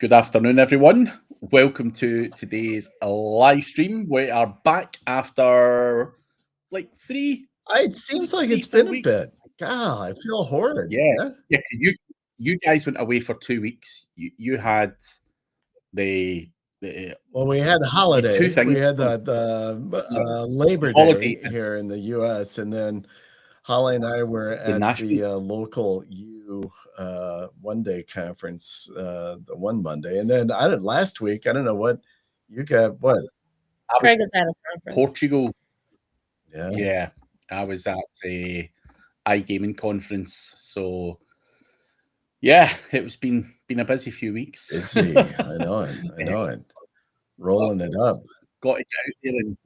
Good afternoon, everyone. Welcome to today's live stream. We are back after like It seems like three, it's been 4 a weeks. bit. God, I feel horrid. Yeah. 'Cause you guys went away for 2 weeks. You had the Well, we had a holiday. two We things. had Yeah, Labor holiday Day and here in the U.S., and then Holly and I were the at national. the local one-day conference the one Monday, and then last week. I don't know what you got. What? I was Craig was at a conference. Portugal. Yeah. Yeah, I was at a iGaming conference. So yeah, it's been a busy few weeks. Busy. I know it. I know it. Rolling it up. Got to get out there and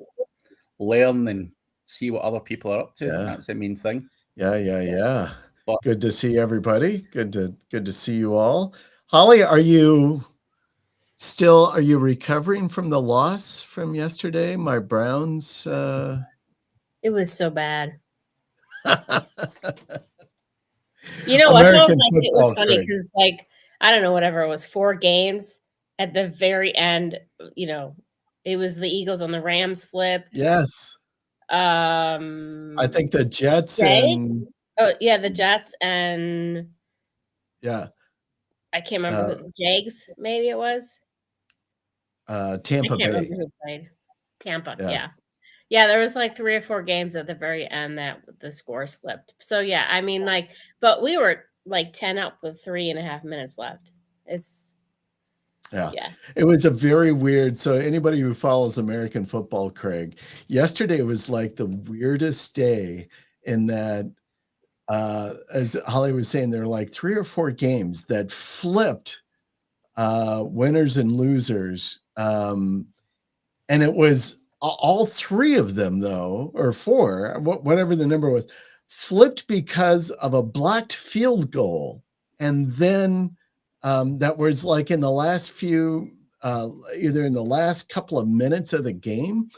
learn and see what other people are up to. Yeah. That's the main thing. Yeah. But Good to see everybody. Good to see you all. Holly, are you recovering from the loss from yesterday? My Browns. It was so bad. American it was football, funny Craig. because, I don't know, whatever it was, 4 games at the very end. It was the Eagles and the Rams flipped. Yes. I think the Jets the Jets and yeah, I can't remember who, Jags. Maybe it was Tampa I can't Bay. remember who played. Tampa. Yeah. There was like 3 or 4 games at the very end that the scores flipped. So yeah, I mean, but we were like 10 up with 3.5 minutes left. Yeah. It was a very weird. So anybody who follows American football, Craig, yesterday was like the weirdest day in that, as Holly was saying, there were like 3 or 4 games that flipped winners and losers. And it was all 3 of them, though, or 4, whatever the number was, flipped because of a blocked field goal. And then that was like in the last few, either in the last couple of minutes of the game.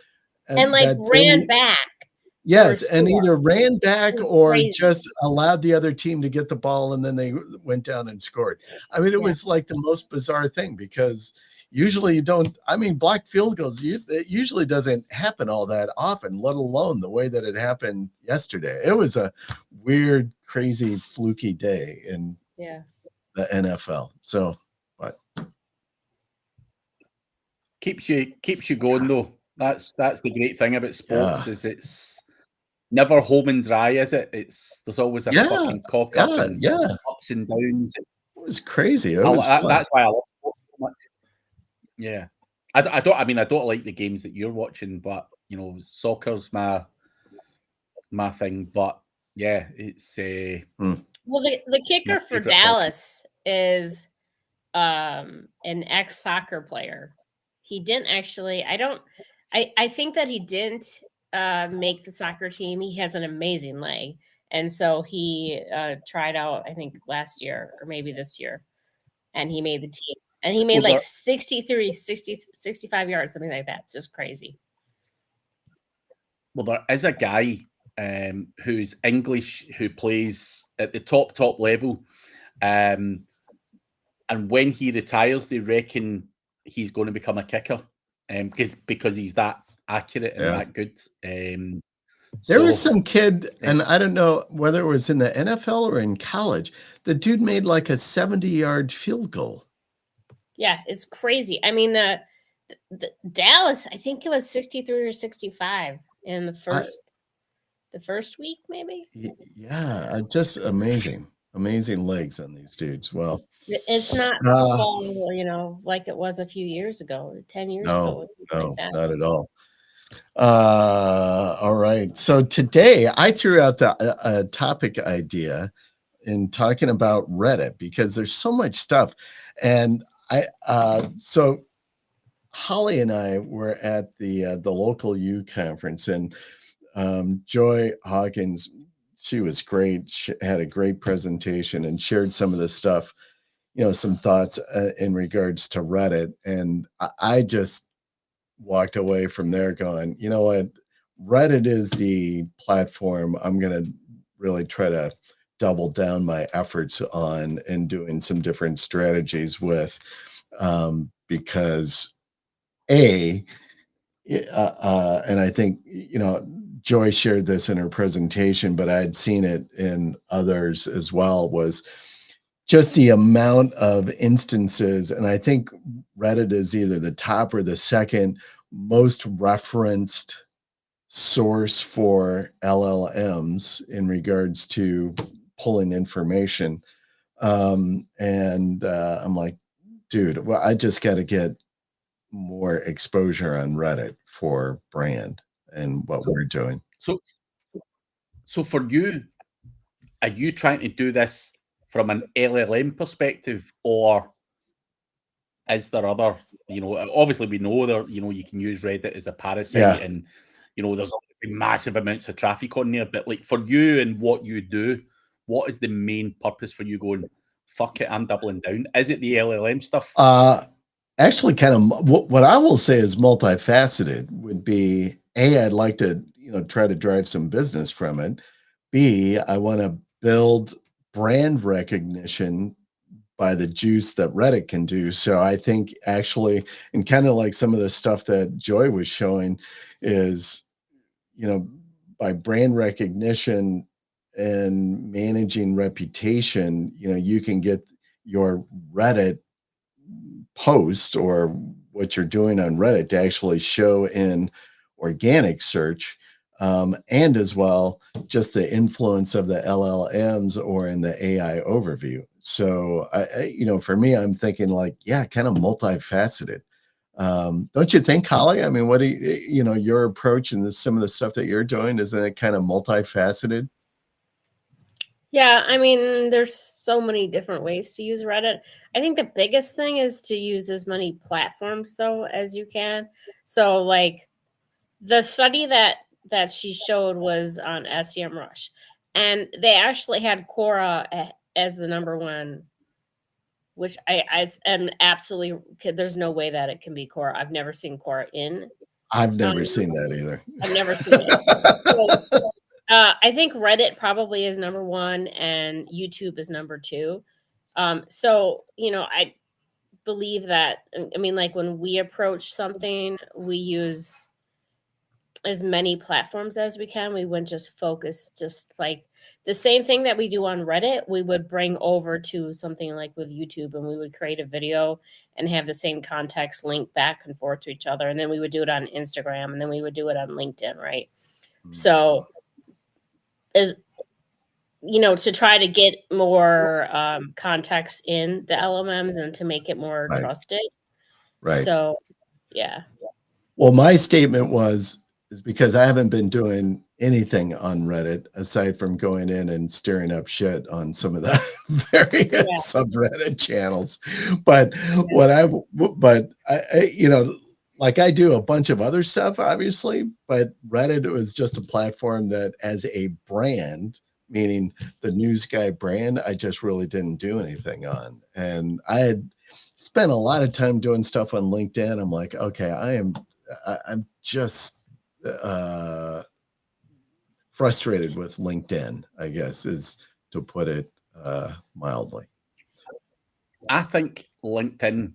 And ran back. Yes, and either ran back or crazy. just allowed the other team to get the ball, and then they went down and scored. I mean, it was like the most bizarre thing because usually you don't. I mean, blocked field goals. It usually doesn't happen all that often, let alone the way that it happened yesterday. It was a weird, crazy, fluky day in the NFL. So, what keeps you going though. That's the great thing about sports is it's never home and dry, is it? There's always a fucking cock up and ups and downs. It was crazy. It was fun. That's why I love sports so much. Yeah, I don't like the games that you're watching, but soccer's my thing. But yeah, it's well, the kicker for Dallas is an ex-soccer player. He didn't actually. I think that he didn't make the soccer team. He has an amazing leg, and so he tried out, I think, last year or maybe this year, and he made the team. And he made 65 yards, something like that. It's just crazy. Well, there is a guy who's English who plays at the top level, and when he retires, they reckon he's going to become a kicker, because he's that accurate and that good. There was some kid, and I don't know whether it was in the NFL or in college. The dude made like a 70-yard field goal. Yeah, it's crazy. I mean, the Dallas, I think it was 63 or 65 in the first week, maybe. Yeah, just amazing legs on these dudes. Well, it's not football, like it was a few years ago, 10 years ago. No, not at all. All right. So today I threw out the topic idea in talking about Reddit because there's so much stuff, and so Holly and I were at the local U conference, and Joy Hawkins, she was great. She had a great presentation and shared some of the stuff, some thoughts in regards to Reddit, and I just walked away from there going, you know what, Reddit is the platform I'm going to really try to double down my efforts on and doing some different strategies with. because and I think, Joy shared this in her presentation, but I'd seen it in others as well, was just the amount of instances. And I think Reddit is either the top or the second most referenced source for LLMs in regards to pulling information. And I'm like, dude, well, I just got to get more exposure on Reddit for brand and what we're doing. So for you, are you trying to do this from an LLM perspective, or is there other, obviously we know there, you can use Reddit as a parasite, and there's massive amounts of traffic on there, but like for you and what you do, what is the main purpose for you going, fuck it, I'm doubling down? Is it the LLM stuff? Actually, kind of what I will say is multifaceted. Would be A, I'd like to, try to drive some business from it. B, I want to build brand recognition by the juice that Reddit can do. So I think actually, and kind of like some of the stuff that Joy was showing is, by brand recognition and managing reputation, you can get your Reddit post or what you're doing on Reddit to actually show in organic search, and as well just the influence of the LLMs or in the AI overview. So for me, I'm thinking like, yeah, kind of multifaceted. Don't you think, Holly? I mean, what do your approach and some of the stuff that you're doing, isn't it kind of multifaceted? Yeah, I mean, there's so many different ways to use Reddit. I think the biggest thing is to use as many platforms though as you can. So like the study that she showed was on SEMrush, and they actually had Quora as the number one, which I am absolutely, there's no way that it can be Quora. I've never seen Quora in. I've never seen that either. I've never seen it. So, I think Reddit probably is number one and YouTube is number two. So, I believe that, I mean, like when we approach something, we use as many platforms as we can. We wouldn't just focus, just like the same thing that we do on Reddit, we would bring over to something like with YouTube, and we would create a video and have the same context link back and forth to each other. And then we would do it on Instagram, and then we would do it on LinkedIn, right? So to try to get more context in the LLMs and to make it more trusted. Right. So, yeah. Well, my statement is because I haven't been doing anything on Reddit aside from going in and stirring up shit on some of the various subreddit channels. But like I do a bunch of other stuff, obviously, but Reddit was just a platform that as a brand, meaning the News Guy brand, I just really didn't do anything on. And I had spent a lot of time doing stuff on LinkedIn. I'm like, okay, I'm just frustrated with LinkedIn, I guess, is to put it mildly. I think LinkedIn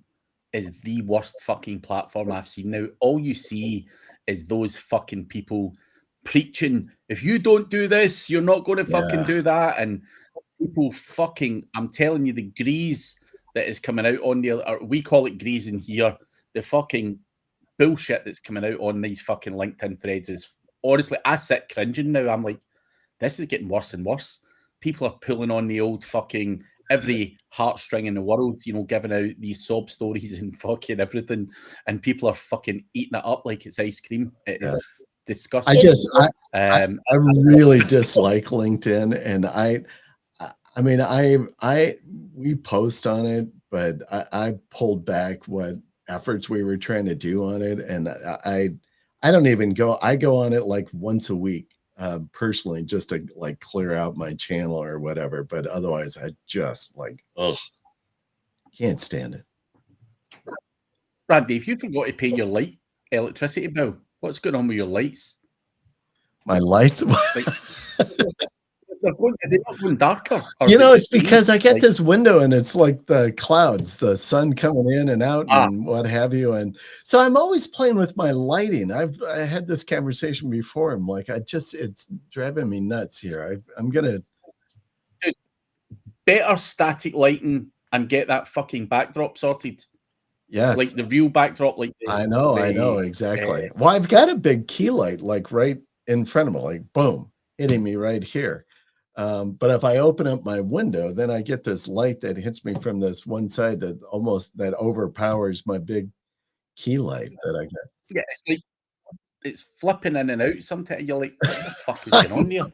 is the worst fucking platform I've seen now. All you see is those fucking people preaching, if you don't do this, you're not going to fucking do that. And people fucking, I'm telling you, the grease that is coming out on there, or we call it greasing here, the fucking bullshit that's coming out on these fucking LinkedIn threads is, honestly, I sit cringing now. I'm like, this is getting worse and worse. People are pulling on the old fucking every heartstring in the world, giving out these sob stories and fucking everything, and people are fucking eating it up like it's ice cream. It is disgusting. I really dislike LinkedIn, and we post on it, but I pulled back what efforts we were trying to do on it, and I don't even go. I go on it like once a week, personally, just to like clear out my channel or whatever. But otherwise, I just can't stand it. Randy, if you forgot to pay your electricity bill, what's going on with your lights? My lights? they're not going darker. You know, it's because I get this window and it's like the clouds, the sun coming in and out and what have you. And so I'm always playing with my lighting. I had this conversation before. I'm like, it's driving me nuts here. I'm going to better static lighting and get that fucking backdrop sorted. Yes. Like the real backdrop. Like I know exactly. Well, I've got a big key light like right in front of me, like boom, hitting me right here. But if I open up my window, then I get this light that hits me from this one side that overpowers my big key light that I get. Yeah, it's like it's flipping in and out sometimes. You're like, what the fuck is going on here?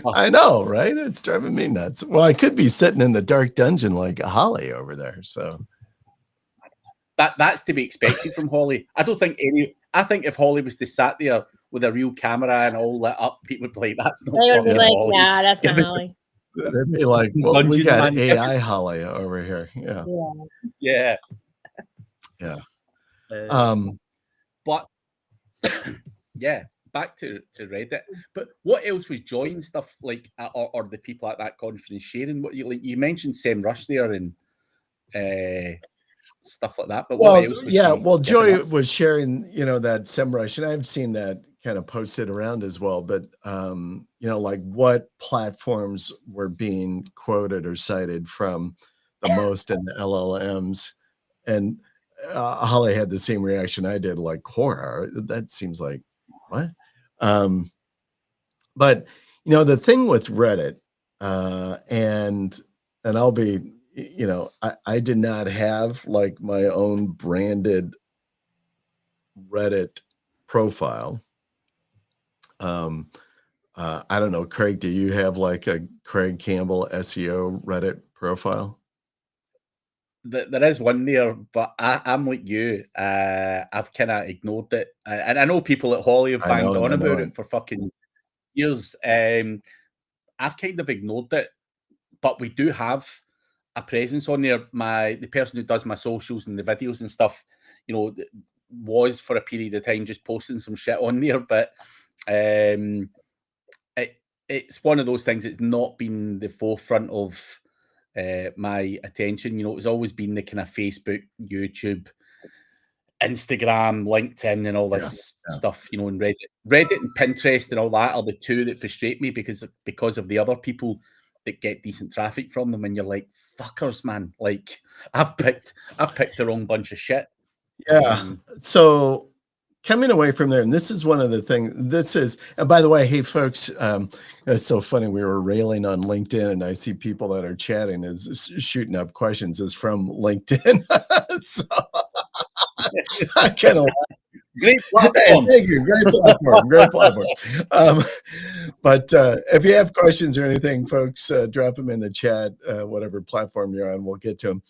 I know, right? It's driving me nuts. Well, I could be sitting in the dark dungeon like Holly over there. So that's to be expected from Holly. I think if Holly was to sat there with a real camera and all lit up, people would be like, that's not they would be like, Holly. Nah, that's not Holly. They'd be like, well, we got AI Holly over here. Yeah. But yeah, back to Reddit. But what else was Joy and stuff like, or the people at that conference sharing? What you mentioned Sam Rush there and stuff like that. But what else was Joy was sharing, that SEMrush, and I've seen that kind of posted around as well. But like what platforms were being quoted or cited from the most in the LLMs, and Holly had the same reaction I did, like Quora. That seems like what? But the thing with Reddit, and I'll be. I did not have like my own branded Reddit profile. I don't know, Craig, do you have like a Craig Campbell SEO Reddit profile? There is one there, but I'm like you. I've kind of ignored it. And I know people at Holly have banged on about it for fucking years. I've kind of ignored it, but we do have a presence on there. The person who does my socials and the videos and stuff, was for a period of time just posting some shit on there. But it's one of those things. It's not been the forefront of my attention. It's always been the kind of Facebook, YouTube, Instagram, LinkedIn, and all this stuff. And Reddit and Pinterest and all that are the two that frustrate me because of the other people that get decent traffic from them, and you're like, fuckers, man. Like, I've picked the wrong bunch of shit. Yeah. So coming away from there, and this is one of the things, and by the way, hey folks, it's so funny. We were railing on LinkedIn and I see people that are chatting shooting up questions is from LinkedIn. So I kind of great platform. Thank you. Great platform. But if you have questions or anything, folks, drop them in the chat, whatever platform you're on, we'll get to them.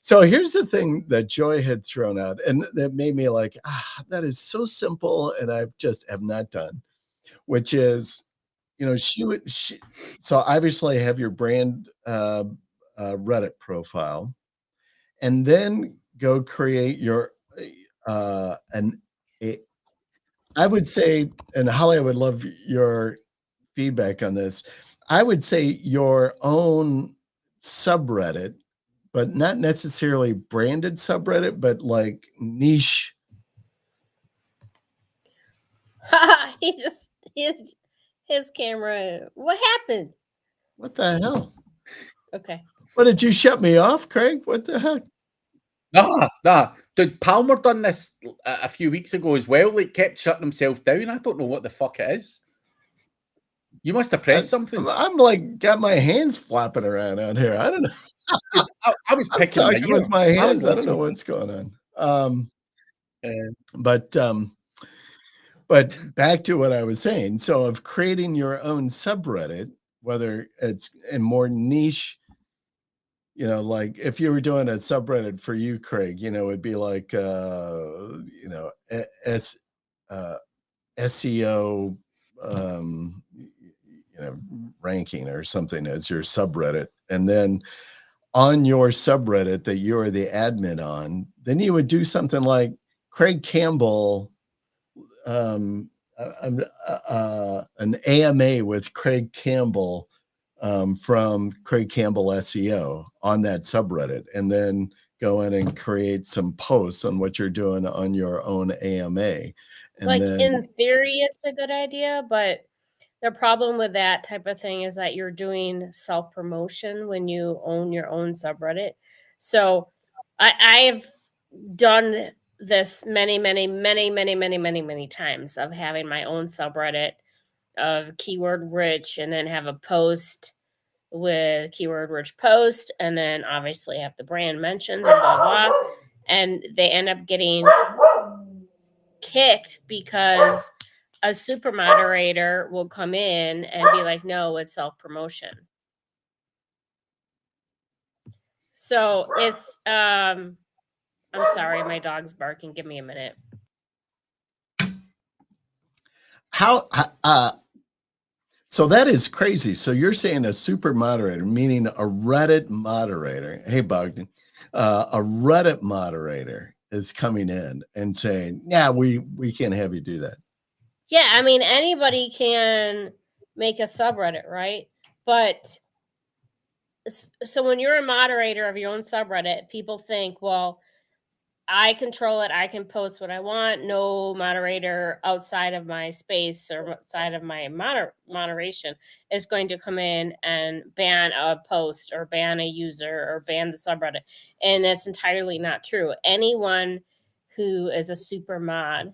So here's the thing that Joy had thrown out, and that made me like, that is so simple, and I've just have not done, which is, so obviously have your brand Reddit profile, and then go create your I would say, and Holly, I would love your feedback on this. I would say your own subreddit, but not necessarily branded subreddit, but like niche. His camera. What happened? What the hell? Okay. What, did you shut me off, Craig? What the heck? Nah. Dude, Palmer done this a few weeks ago as well. Like, kept shutting himself down. I don't know what the fuck it is. You must have pressed something. I'm like got my hands flapping around out here. I don't know. I was picking I'm talking with my hands. I don't know what's going on. But back to what I was saying. So of creating your own subreddit, whether it's in more niche, like if you were doing a subreddit for you, Craig, it'd be like, SEO, ranking or something as your subreddit. And then on your subreddit that you're the admin on, then you would do something like Craig Campbell an AMA with Craig Campbell from Craig Campbell SEO on that subreddit, and then go in and create some posts on what you're doing on your own AMA. And like then, in theory, it's a good idea, but the problem with that type of thing is that you're doing self-promotion when you own your own subreddit. So I've done this many times of having my own subreddit of keyword rich, and then have a post with keyword rich post, and then obviously have the brand mentions and blah blah. And they end up getting kicked because a super moderator will come in and be like, no, it's self-promotion. So it's I'm sorry, my dog's barking. Give me a minute. So that is crazy. So you're saying a super moderator, meaning a Reddit moderator. Hey, Bogdan, a Reddit moderator is coming in and saying, "Yeah, we can't have you do that." Yeah, I mean, anybody can make a subreddit, right? But so when you're a moderator of your own subreddit, people think, well, I control it. I can post what I want. No moderator outside of my space or outside of my moderation is going to come in and ban a post or ban a user or ban the subreddit. And that's entirely not true. Anyone who is a super mod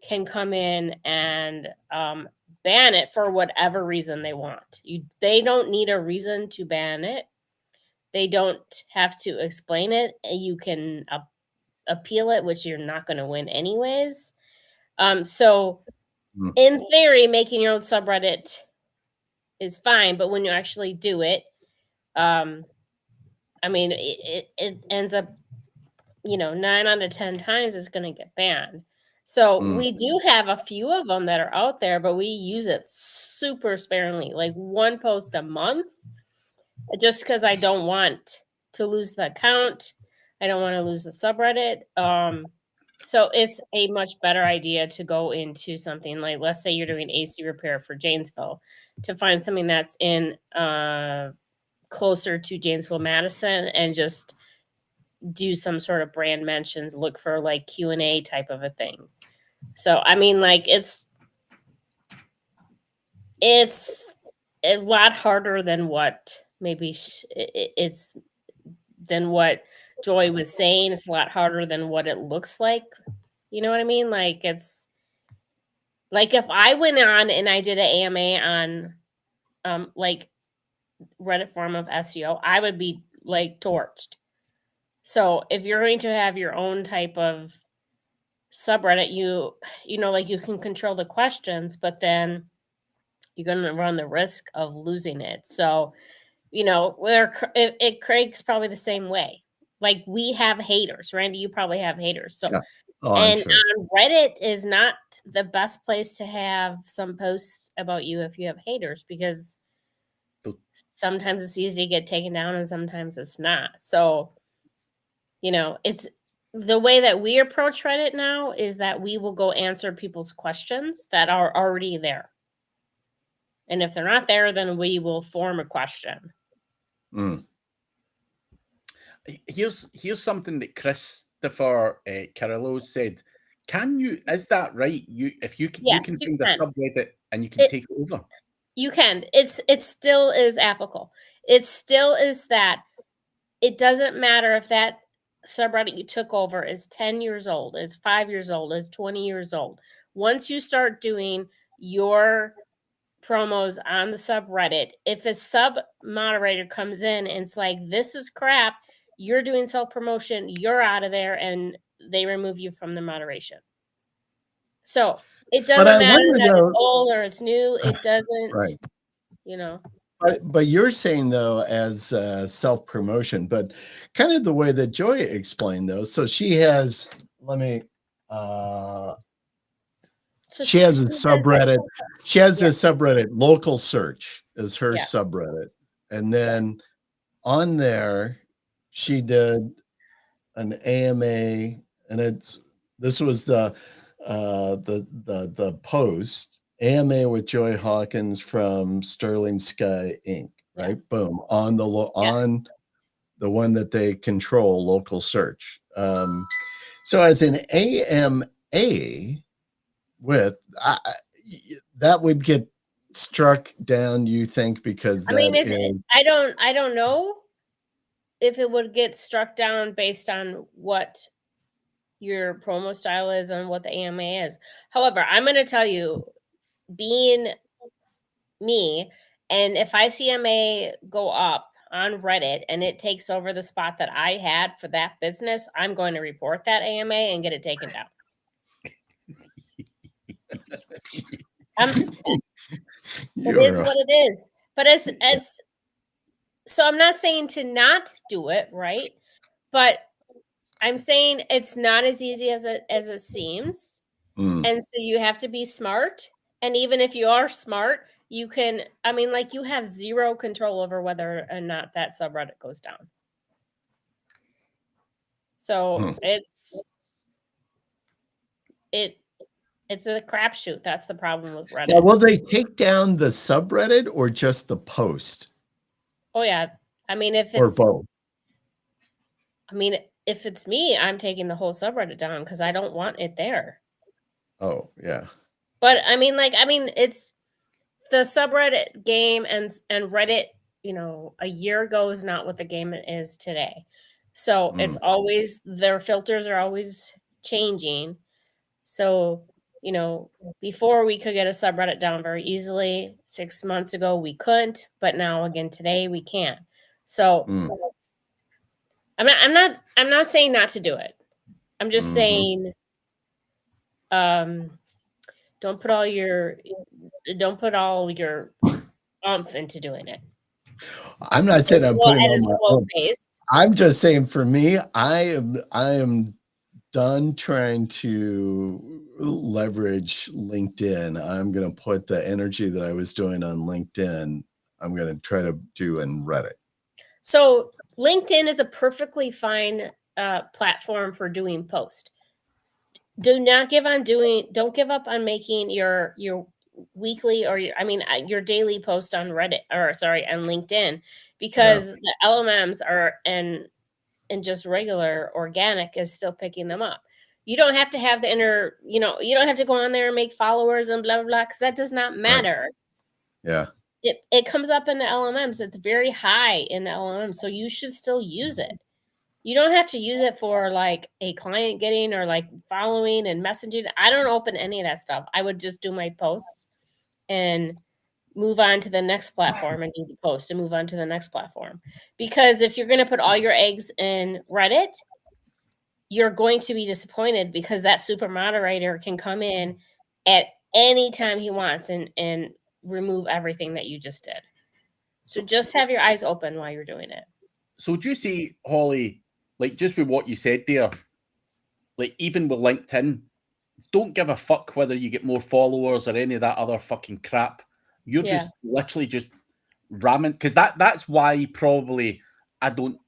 can come in and ban it for whatever reason they want. They don't need a reason to ban it. They don't have to explain it. You can appeal it, which you're not going to win anyways. So in theory, making your own subreddit is fine, but when you actually do it, I mean, it ends up, 9 out of 10 times it's going to get banned. So we do have a few of them that are out there, but we use it super sparingly, like one post a month, just because I don't want to lose the account. I don't want to lose the subreddit. So it's a much better idea to go into something like, let's say you're doing AC repair for Janesville, to find something that's in closer to Janesville, Madison, and just do some sort of brand mentions, look for like Q&A type of a thing. So, I mean, like it's a lot harder than what maybe it's than what Joy was saying. It's a lot harder than what it looks like. You know what I mean? Like it's like if I went on and I did an AMA on like Reddit form of SEO, I would be like torched. So if you're going to have your own type of subreddit, you know, like you can control the questions, but then you're going to run the risk of losing it. So, Craig's probably the same way. Like we have haters. Randy, you probably have haters. So, Yeah. Oh, and sure. Reddit is not the best place to have some posts about you if you have haters, because sometimes it's easy to get taken down and sometimes it's not. So, it's the way that we approach Reddit now is that we will go answer people's questions that are already there. And if they're not there, then we will form a question. Here's something that Christopher Carrillo said. Is that right? You can find a subreddit and you can take it over. You can. It still is applicable. It still is that. It doesn't matter if that subreddit you took over is 10 years old, is 5 years old, is 20 years old. Once you start doing your promos on the subreddit, if a sub moderator comes in and it's like, this is crap, you're doing self-promotion, you're out of there, and they remove you from the moderation. So it doesn't matter that it's old or it's new. It doesn't, right. But you're saying, though, as self-promotion, but kind of the way that Joy explained, though. So she has, she has a subreddit. She has a subreddit. Local search is her subreddit. And then on there, she did an AMA, and this was the the post AMA with Joy Hawkins from Sterling Sky Inc. Right, boom, on the on the one that they control, local search. So as an AMA with that would get struck down, you think, because I mean, is I don't know if it would get struck down based on what your promo style is and what the AMA is. However, I'm going to tell you, being me, and if I see AMA go up on Reddit and it takes over the spot that I had for that business, I'm going to report that AMA and get it taken down. It is what it is. But as so I'm not saying to not do it, right? But I'm saying it's not as easy as it seems. And so you have to be smart. And even if you are smart, you can, I mean, like, you have zero control over whether or not that subreddit goes down. So it's a crapshoot. That's the problem with Reddit. Now, will they take down the subreddit or just the post? Oh yeah. I mean, if or it's both. I mean, if it's me, I'm taking the whole subreddit down because I don't want it there. Oh, yeah. But I mean, it's the subreddit game, and Reddit, a year ago is not what the game is today. So it's always, their filters are always changing. So, before we could get a subreddit down very easily. 6 months ago we couldn't, but now again today we can. So I'm not saying not to do it. I'm just saying, don't put all your oomph into doing it. I'm not saying I'm putting at a on my slow own. pace. I'm just saying, for me, I am done trying to leverage LinkedIn. I'm going to put the energy that I was doing on LinkedIn, I'm going to try to do in Reddit. So LinkedIn is a perfectly fine platform for doing posts. Don't give up on making your weekly or your daily post on Reddit, or sorry, on LinkedIn, because the LMMs are and just regular organic is still picking them up. You don't have to have the you don't have to go on there and make followers and blah blah blah, because that does not matter. Yeah. It comes up in the LMMs. It's very high in the LMMs, so you should still use it. You don't have to use it for like a client getting or like following and messaging. I don't open any of that stuff. I would just do my posts and move on to the next platform and do the post and move on to the next platform. Because if you're going to put all your eggs in Reddit, you're going to be disappointed, because that super moderator can come in at any time he wants and remove everything that you just did. So just have your eyes open while you're doing it. So do you see, Holly, like, just with what you said there, like, even with LinkedIn, don't give a fuck whether you get more followers or any of that other fucking crap. You're just literally just ramming, because that's why probably I don't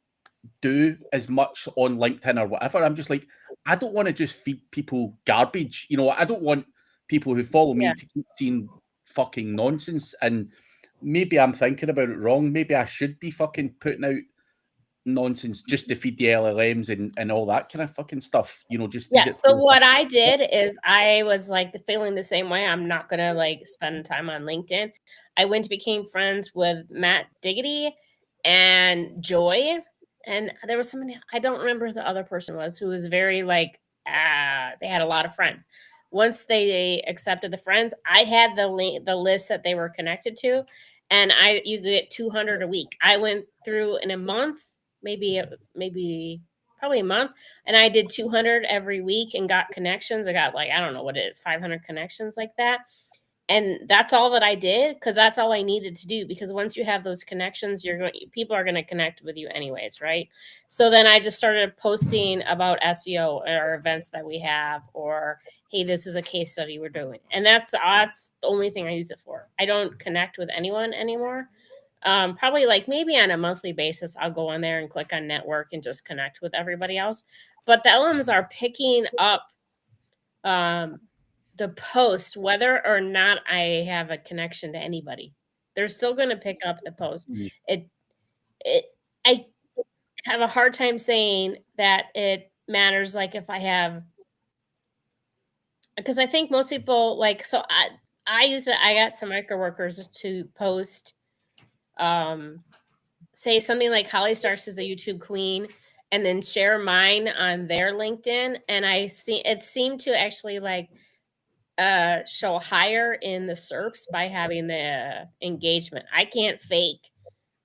do as much on LinkedIn or whatever. I'm just like, I don't want to just feed people garbage. I don't want people who follow me to keep seeing fucking nonsense. And maybe I'm thinking about it wrong. Maybe I should be fucking putting out nonsense just to feed the LLMs and all that kind of fucking stuff. Just feed it. So what I did is, I was like feeling the same way. I'm not gonna like spend time on LinkedIn. I went and became friends with Matt Diggity and Joy, and there was somebody, I don't remember who the other person was, who was very like, they had a lot of friends. Once they accepted the friends, I had the list that they were connected to, and you get 200 a week. I went through in a month, probably a month, and I did 200 every week and got connections. I got, like, I don't know what it is, 500 connections like that. And that's all that I did, because that's all I needed to do, because once you have those connections, people are going to connect with you anyways, right? So then I just started posting about SEO or events that we have, or hey, this is a case study we're doing. And that's the only thing I use it for. I don't connect with anyone anymore. Probably like maybe on a monthly basis, I'll go on there and click on network and just connect with everybody else. But the LMs are picking up the post, whether or not I have a connection to anybody. They're still going to pick up the post. I have a hard time saying that it matters, like, if I have, because I think most people, like, so I got some micro workers to post, say something like Holly Starks is a YouTube queen, and then share mine on their LinkedIn, and it seemed to actually like show higher in the SERPs by having the engagement. I can't fake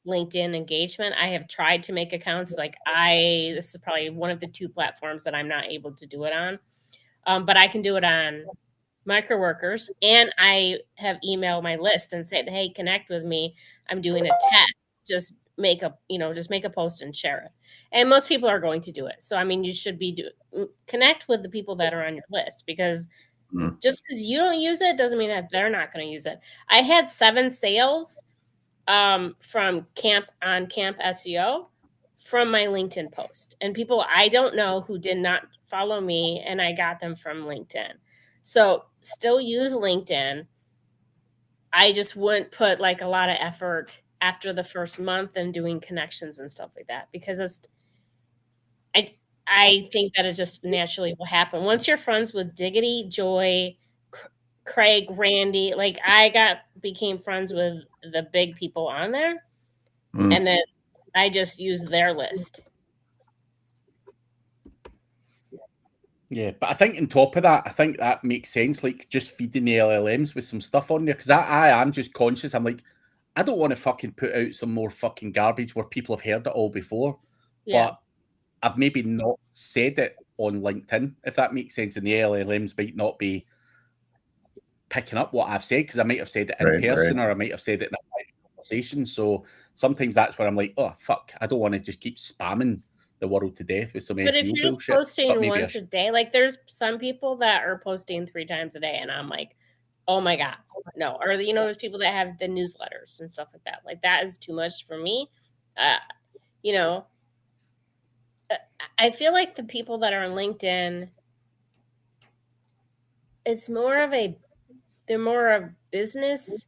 LinkedIn engagement. I have tried to make accounts. Like this is probably one of the 2 platforms that I'm not able to do it on. But I can do it on Microworkers, and I have emailed my list and said, "Hey, connect with me. I'm doing a test. Just make a post and share it." And most people are going to do it. So I mean, you should connect with the people that are on your list, because just because you don't use it doesn't mean that they're not going to use it. I had 7 sales from Camp SEO from my LinkedIn post, and people I don't know who did not follow me, and I got them from LinkedIn. So still use LinkedIn. I just wouldn't put like a lot of effort after the first month and doing connections and stuff like that, because I think that it just naturally will happen. Once you're friends with Diggity, Joy, Craig, Randy, like became friends with the big people on there, and then I just use their list. Yeah, but I think on top of that, I think that makes sense, like just feeding the LLMs with some stuff on there, because I am just conscious. I'm like, I don't want to fucking put out some more fucking garbage where people have heard it all before. Yeah. But I've maybe not said it on LinkedIn, if that makes sense, and the LLMs might not be picking up what I've said, because I might have said it in person, or I might have said it in a private conversation. So sometimes that's where I'm like, oh, fuck, I don't want to just keep spamming the world to death with some SEO But if you're just bullshit. posting once a day, like there's some people that are posting 3 times a day, and I'm like, oh my God, no. Or, there's people that have the newsletters and stuff like that. Like that is too much for me. I feel like the people that are on LinkedIn, they're more of business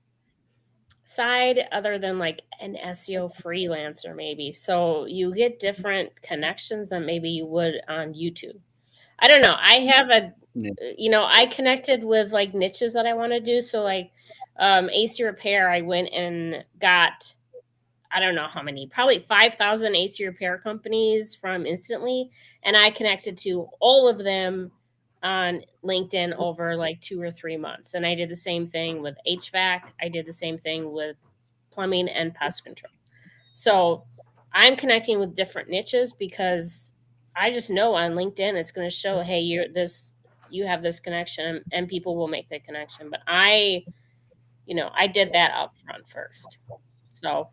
side other than like an SEO freelancer maybe. So you get different connections than maybe you would on YouTube. I don't know. I have I connected with like niches that I want to do. So like AC Repair, I went and got, I don't know how many, probably 5,000 AC Repair companies from Instantly. And I connected to all of them on LinkedIn over like 2 or 3 months. And I did the same thing with HVAC. I did the same thing with plumbing and pest control. So I'm connecting with different niches because I just know on LinkedIn it's going to show, hey, you have this connection, and people will make the connection. But I did that up front first. So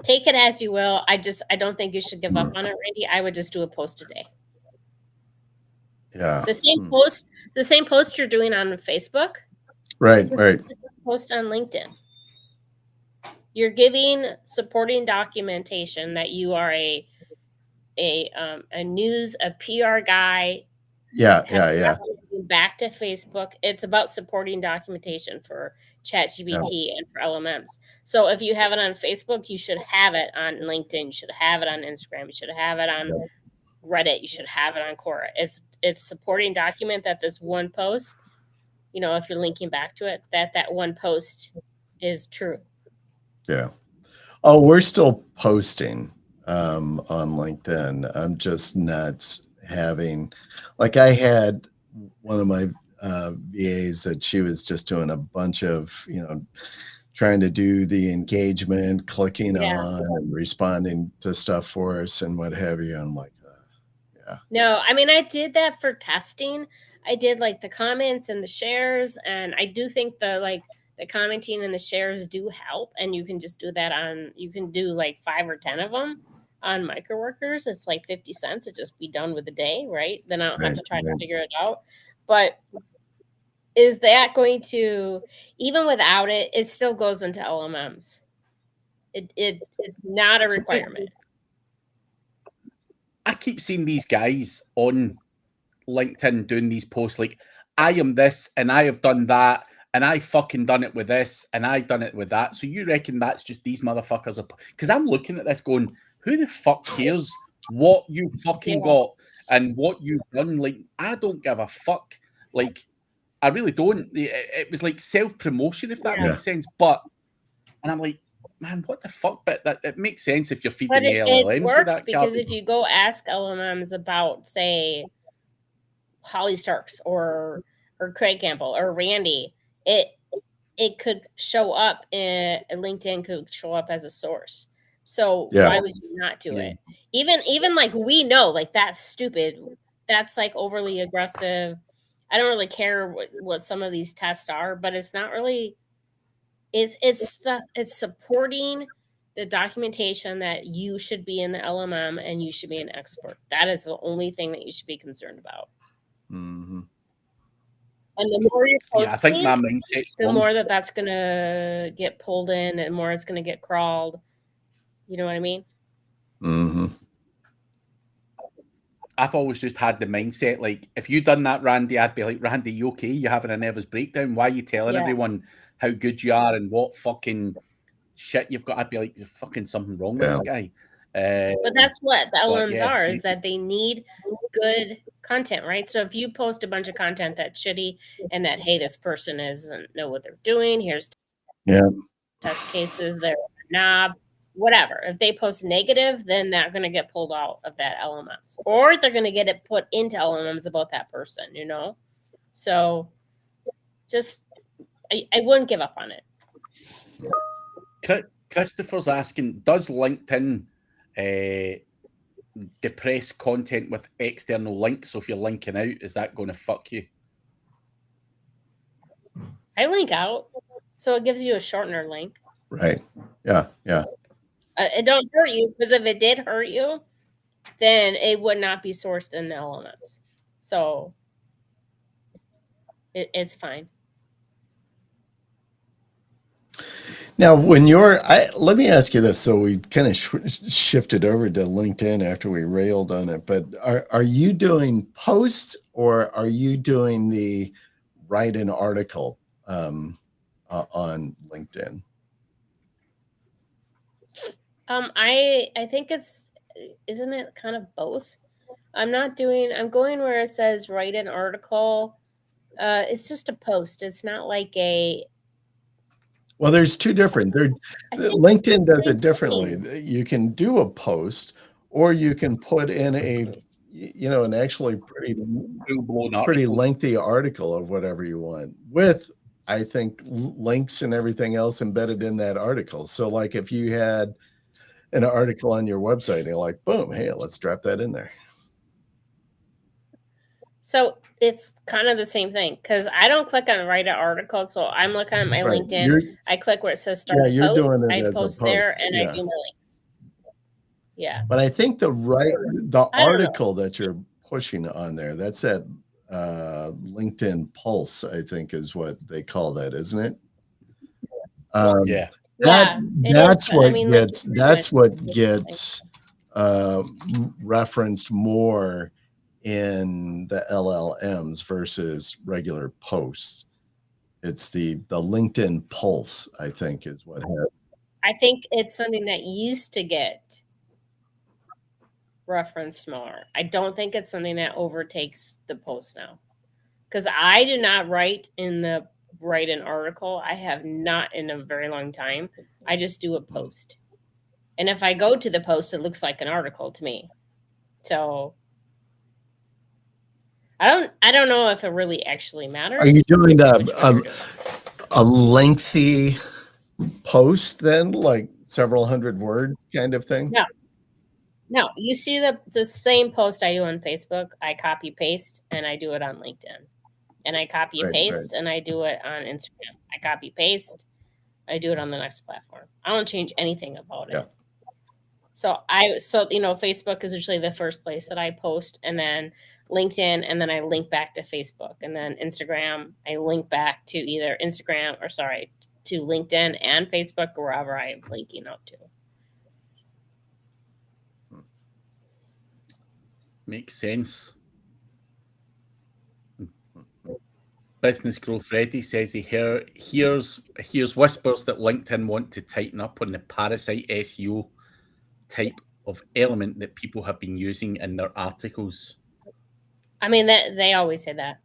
take it as you will. I don't think you should give up on it, Randy. I would just do a post a day. Yeah. The same post you're doing on Facebook. Right. Post on LinkedIn. You're giving supporting documentation that you are a PR guy. Yeah. Back to Facebook. It's about supporting documentation for ChatGPT and for LMMs. So if you have it on Facebook, you should have it on LinkedIn. You should have it on Instagram. You should have it on Reddit. You should have it on Quora. It's supporting document that this one post, if you're linking back to it, that one post is true. Yeah. Oh, we're still posting on LinkedIn. I'm just not having, like, I had one of my VAs that she was just doing a bunch of, trying to do the engagement, clicking on and responding to stuff for us and what have you. I'm like, yeah. No, I mean, I did that for testing. I did like the comments and the shares, and I do think the commenting and the shares do help, and you can just do that you can do like 5 or 10 of them on Microworkers. It's like 50 cents. It just be done with a day, right? Then I don't have to try to figure it out. But is that going to, even without it, it still goes into LMMs. It's not a requirement. I keep seeing these guys on LinkedIn doing these posts like, I am this and I have done that and I fucking done it with this and I done it with that. So you reckon that's just these motherfuckers are? Because I'm looking at this going, who the fuck cares what you fucking got and what you've done? Like, I don't give a fuck. Like, I really don't. It was like self-promotion, if that makes sense. But, and I'm like, man, what the fuck? But that it makes sense if you're feeding But the LLMs it with works that because garbage. if you go ask LLMs about, say, Holly Starks or Craig Campbell or Randy, it could show up in LinkedIn, could show up as a source. So why would you not do it? Even like, we know, like, that's stupid. That's like overly aggressive. I don't really care what some of these tests are, but it's not really. It's supporting the documentation that you should be in the LMM and you should be an expert. That is the only thing that you should be concerned about. Mm-hmm. And the more you're posting, I think my mindset's the more that's going to get pulled in and more it's going to get crawled. You know what I mean? Mm-hmm. I've always just had the mindset, like, if you done that, Randy, I'd be like, Randy, you okay? You having a nervous breakdown? Why are you telling everyone how good you are and what fucking shit you've got? I'd be like, there's fucking something wrong with this guy. But that's what the LMs are, is that they need good content, right? So if you post a bunch of content that's shitty and that, hey, this person doesn't know what they're doing, here's test cases, they're a knob, whatever. If they post negative, then they're going to get pulled out of that LMMs, or they're going to get it put into LMMs about that person, you know? So just, I wouldn't give up on it. Christopher's asking, does LinkedIn depress content with external links? So if you're linking out, is that going to fuck you? I link out, so it gives you a shortener link. Right. Yeah. Yeah. It don't hurt you, because if it did hurt you, then it would not be sourced in the LMS. So it's fine. Now, when let me ask you this. So we kind of shifted over to LinkedIn after we railed on it, but are you doing posts or are you doing the write an article on LinkedIn? I think isn't it kind of both? I'm going where it says write an article. It's just a post. It's not like a. Well, there's two different. LinkedIn does it differently. You can do a post, or you can put in an actually pretty lengthy article of whatever you want with, I think, links and everything else embedded in that article. So like if you had an article on your website, you're like, boom, hey, let's drop that in there. So it's kind of the same thing, because I don't click on write an article. So I'm looking at my LinkedIn. I click where it says start post. Doing it I as post a post there and I do my links. Yeah. But I think the article that you're pushing on there, that's that LinkedIn Pulse, I think is what they call that, isn't it? That's what gets referenced more in the LLMs versus regular posts. It's the LinkedIn Pulse, I think, is what has. I think it's something that used to get referenced more. I don't think it's something that overtakes the post now, because I do not write an article. I have not in a very long time. I just do a post, and if I go to the post, it looks like an article to me. So I don't know if it really actually matters. Are you doing a lengthy post then, like several hundred word kind of thing? No, you see the same post I do on Facebook, I copy paste and I do it on LinkedIn. And I copy paste and I do it on Instagram. I copy paste, I do it on the next platform. I don't change anything about it. So Facebook is usually the first place that I post, and then LinkedIn, and then I link back to Facebook, and then Instagram, I link back to either to LinkedIn and Facebook, or wherever I am linking out to. Makes sense. Business Growth Ready says he hears whispers that LinkedIn want to tighten up on the parasite SEO type of element that people have been using in their articles. I mean, that they always say that.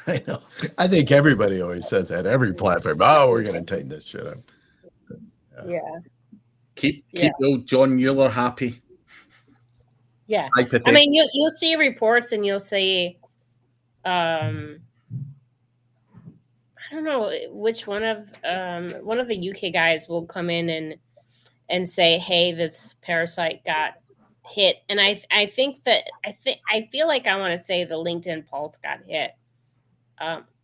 I know. I think everybody always says that. Every platform. Oh, we're going to tighten this shit up. Yeah. Keep the old John Mueller happy. Yeah. I mean, you'll see reports and you'll see, I don't know which one of the UK guys will come in and say, hey, this parasite got hit. And I feel like I want to say the LinkedIn Pulse got hit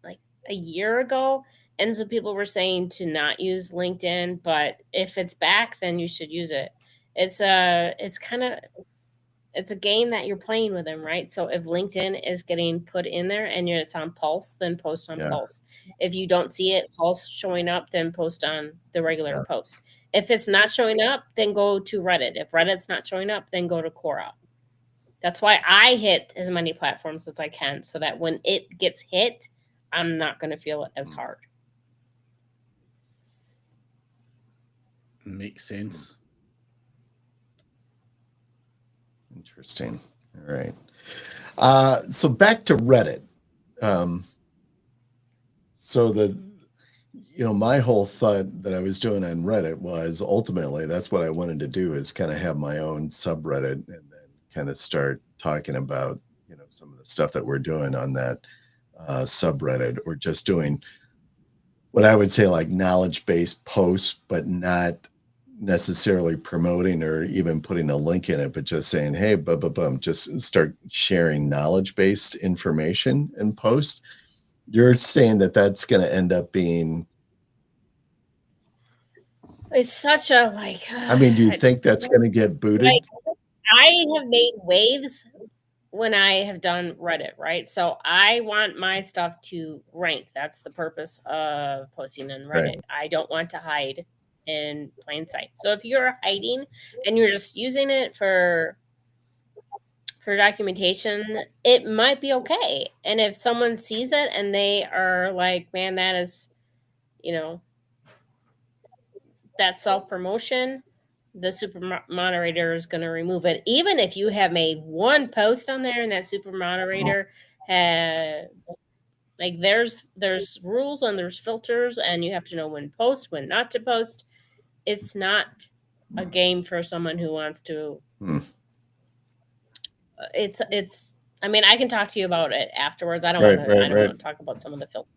like a year ago. And so people were saying to not use LinkedIn, but if it's back, then you should use it. It's a game that you're playing with them, right? So if LinkedIn is getting put in there and it's on Pulse, then post on Pulse. If you don't see it Pulse showing up, then post on the regular post. If it's not showing up, then go to Reddit. If Reddit's not showing up, then go to Quora. That's why I hit as many platforms as I can, so that when it gets hit, I'm not going to feel it as hard. Makes sense. Interesting. All right. So back to Reddit. So my whole thought that I was doing on Reddit was ultimately that's what I wanted to do, is kind of have my own subreddit and then kind of start talking about, some of the stuff that we're doing on that subreddit, or just doing what I would say like knowledge-based posts, but not necessarily promoting or even putting a link in it, but just saying, hey, just start sharing knowledge-based information and post. You're saying that that's going to end up being... It's such a I mean, do you think that's going to get booted? I have made waves when I have done Reddit, right? So I want my stuff to rank. That's the purpose of posting on Reddit. Right. I don't want to hide in plain sight. So if you're hiding and you're just using it for documentation, it might be okay. And if someone sees it and they are like, man, that is, that's self-promotion, the super moderator is going to remove it. Even if you have made one post on there and that super moderator had, there's rules and there's filters, and you have to know when to post, when not to post. It's not a game for someone who wants to. It's. I mean, I can talk to you about it afterwards. I don't want to talk about some of the filters,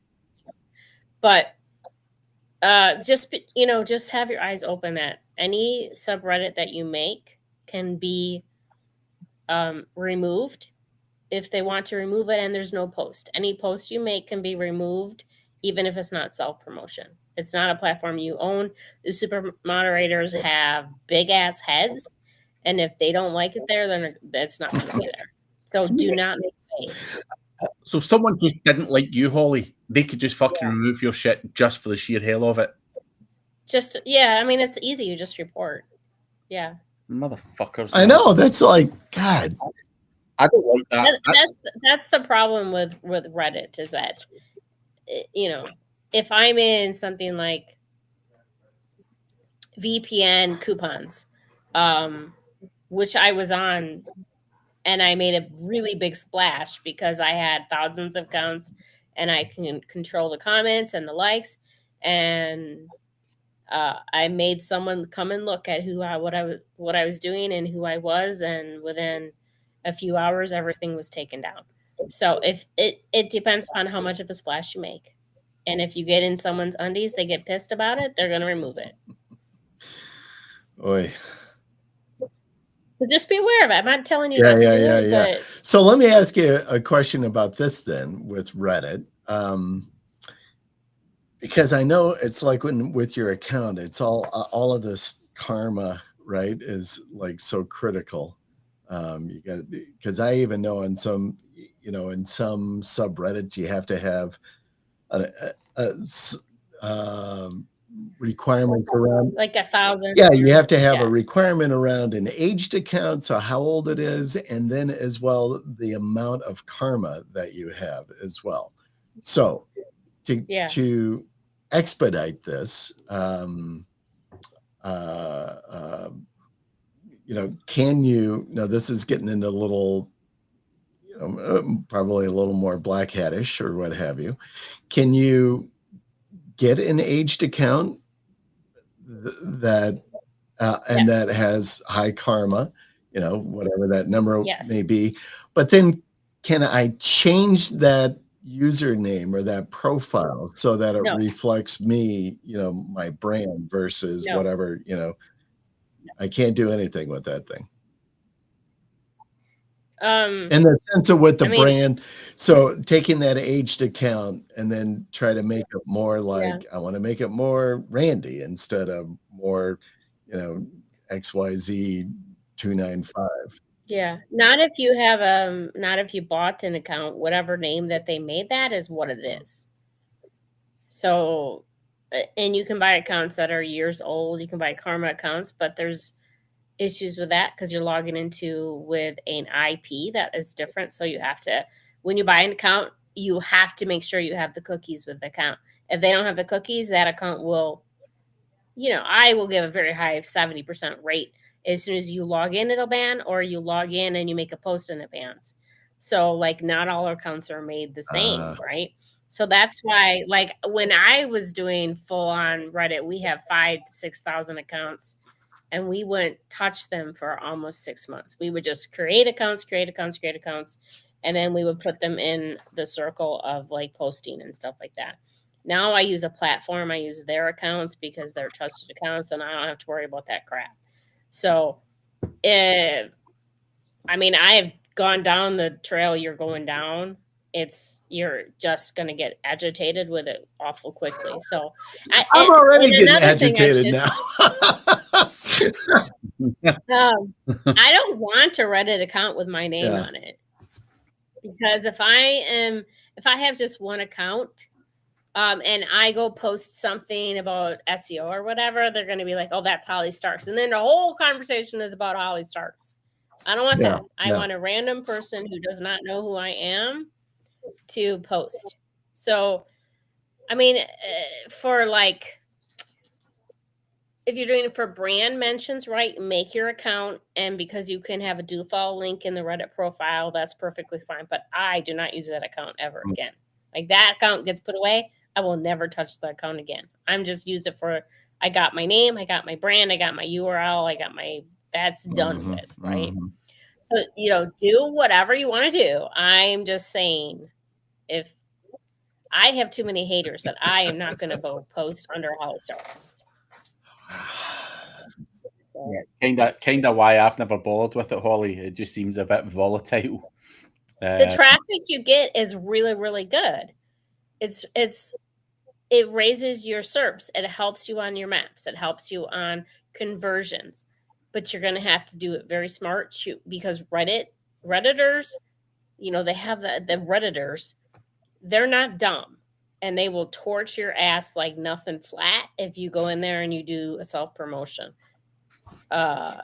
but just have your eyes open that any subreddit that you make can be removed if they want to remove it, and there's no post. Any post you make can be removed, even if it's not self-promotion. It's not a platform you own. The super moderators have big ass heads, and if they don't like it there, then it's not going to be there. So do not make waves. So if someone just didn't like you, Holly, they could just fucking remove your shit just for the sheer hell of it. I mean, it's easy. You just report. Yeah. Motherfuckers. I know. That's like, God. I don't like that. That's the problem with Reddit, is that, if I'm in something like VPN coupons, which I was on, and I made a really big splash because I had thousands of accounts and I can control the comments and the likes, and I made someone come and look at what I was doing and who I was, and within a few hours everything was taken down. So if it depends on how much of a splash you make, and if you get in someone's undies, they get pissed about it, they're going to remove it. Oy. So just be aware of it. I'm not telling you not to do it. But... So let me ask you a question about this then with Reddit. Because I know it's like with your account, it's all of this karma, right, is like so critical. You got, because I even know in some subreddits you have to have requirements around like 1,000. Yeah, you have to have a requirement around an aged account, so how old it is, and then as well the amount of karma that you have as well. So to expedite this, can you? Now this is getting into a little, probably a little more black hatish or what have you. Can you get an aged account that and that has high karma, whatever that number may be, but then can I change that username or that profile so that it reflects me, my brand versus whatever, I can't do anything with that thing. In the sense of with the brand, so taking that aged account and then try to make it more like I want to make it more Randy instead of more, XYZ 295. Yeah, not if you have not if you bought an account, whatever name that they made that is what it is. So, and you can buy accounts that are years old. You can buy Karma accounts, but there's issues with that because you're logging into with an IP that is different. So you have to, when you buy an account, you have to make sure you have the cookies with the account. If they don't have the cookies, that account will, I will give a very high 70% rate. As soon as you log in, it'll ban, or you log in and you make a post and it bans. So like not all accounts are made the same, right? So that's why, like when I was doing full on Reddit, we have 5,000 to 6,000 accounts. And we wouldn't touch them for almost 6 months. We would just create accounts, and then we would put them in the circle of like posting and stuff like that. Now I use a platform. I use their accounts because they're trusted accounts, and I don't have to worry about that crap. So, I mean, I have gone down the trail you're going down. You're just going to get agitated with it awful quickly. So I'm already getting agitated now. I don't want a Reddit account with my name on it, because if I have just one account, and I go post something about SEO or whatever, they're going to be like, "Oh, that's Holly Starks," and then the whole conversation is about Holly Starks. I don't want that. I want a random person who does not know who I am to post. So, I mean, for like, if you're doing it for brand mentions, right, make your account. And because you can have a do follow link in the Reddit profile, that's perfectly fine. But I do not use that account ever again. Like that account gets put away, I will never touch the account again. I'm just use it for, I got my name, I got my brand, I got my URL, I got my, that's done with, right? So, do whatever you want to do. I'm just saying, if I have too many haters, that I am not going to go post under Holly Starks. So. Yeah, kind of why I've never bothered with it, Holly. It just seems a bit volatile. The traffic you get is really, really good. It raises your SERPs. It helps you on your maps. It helps you on conversions. But you're going to have to do it very smart, because Redditors, they have the Redditors. They're not dumb, and they will torch your ass like nothing flat if you go in there and you do a self-promotion. Yeah.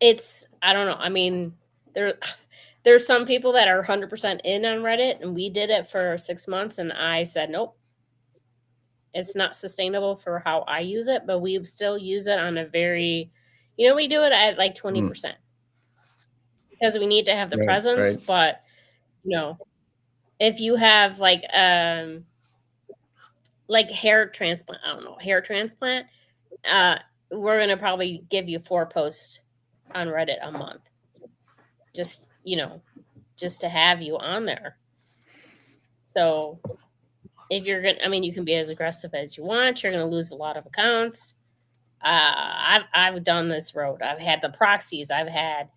I don't know. I mean, there's some people that are 100% in on Reddit, and we did it for 6 months, and I said, nope, it's not sustainable for how I use it, but we still use it on a very, we do it at like 20% because we need to have the presence. Right. But, if you have like hair transplant, I don't know, hair transplant, we're going to probably give you 4 posts on Reddit a month. Just, just to have you on there. So if you're going to, you can be as aggressive as you want. You're going to lose a lot of accounts. I've done this road. I've had the proxies. I've had,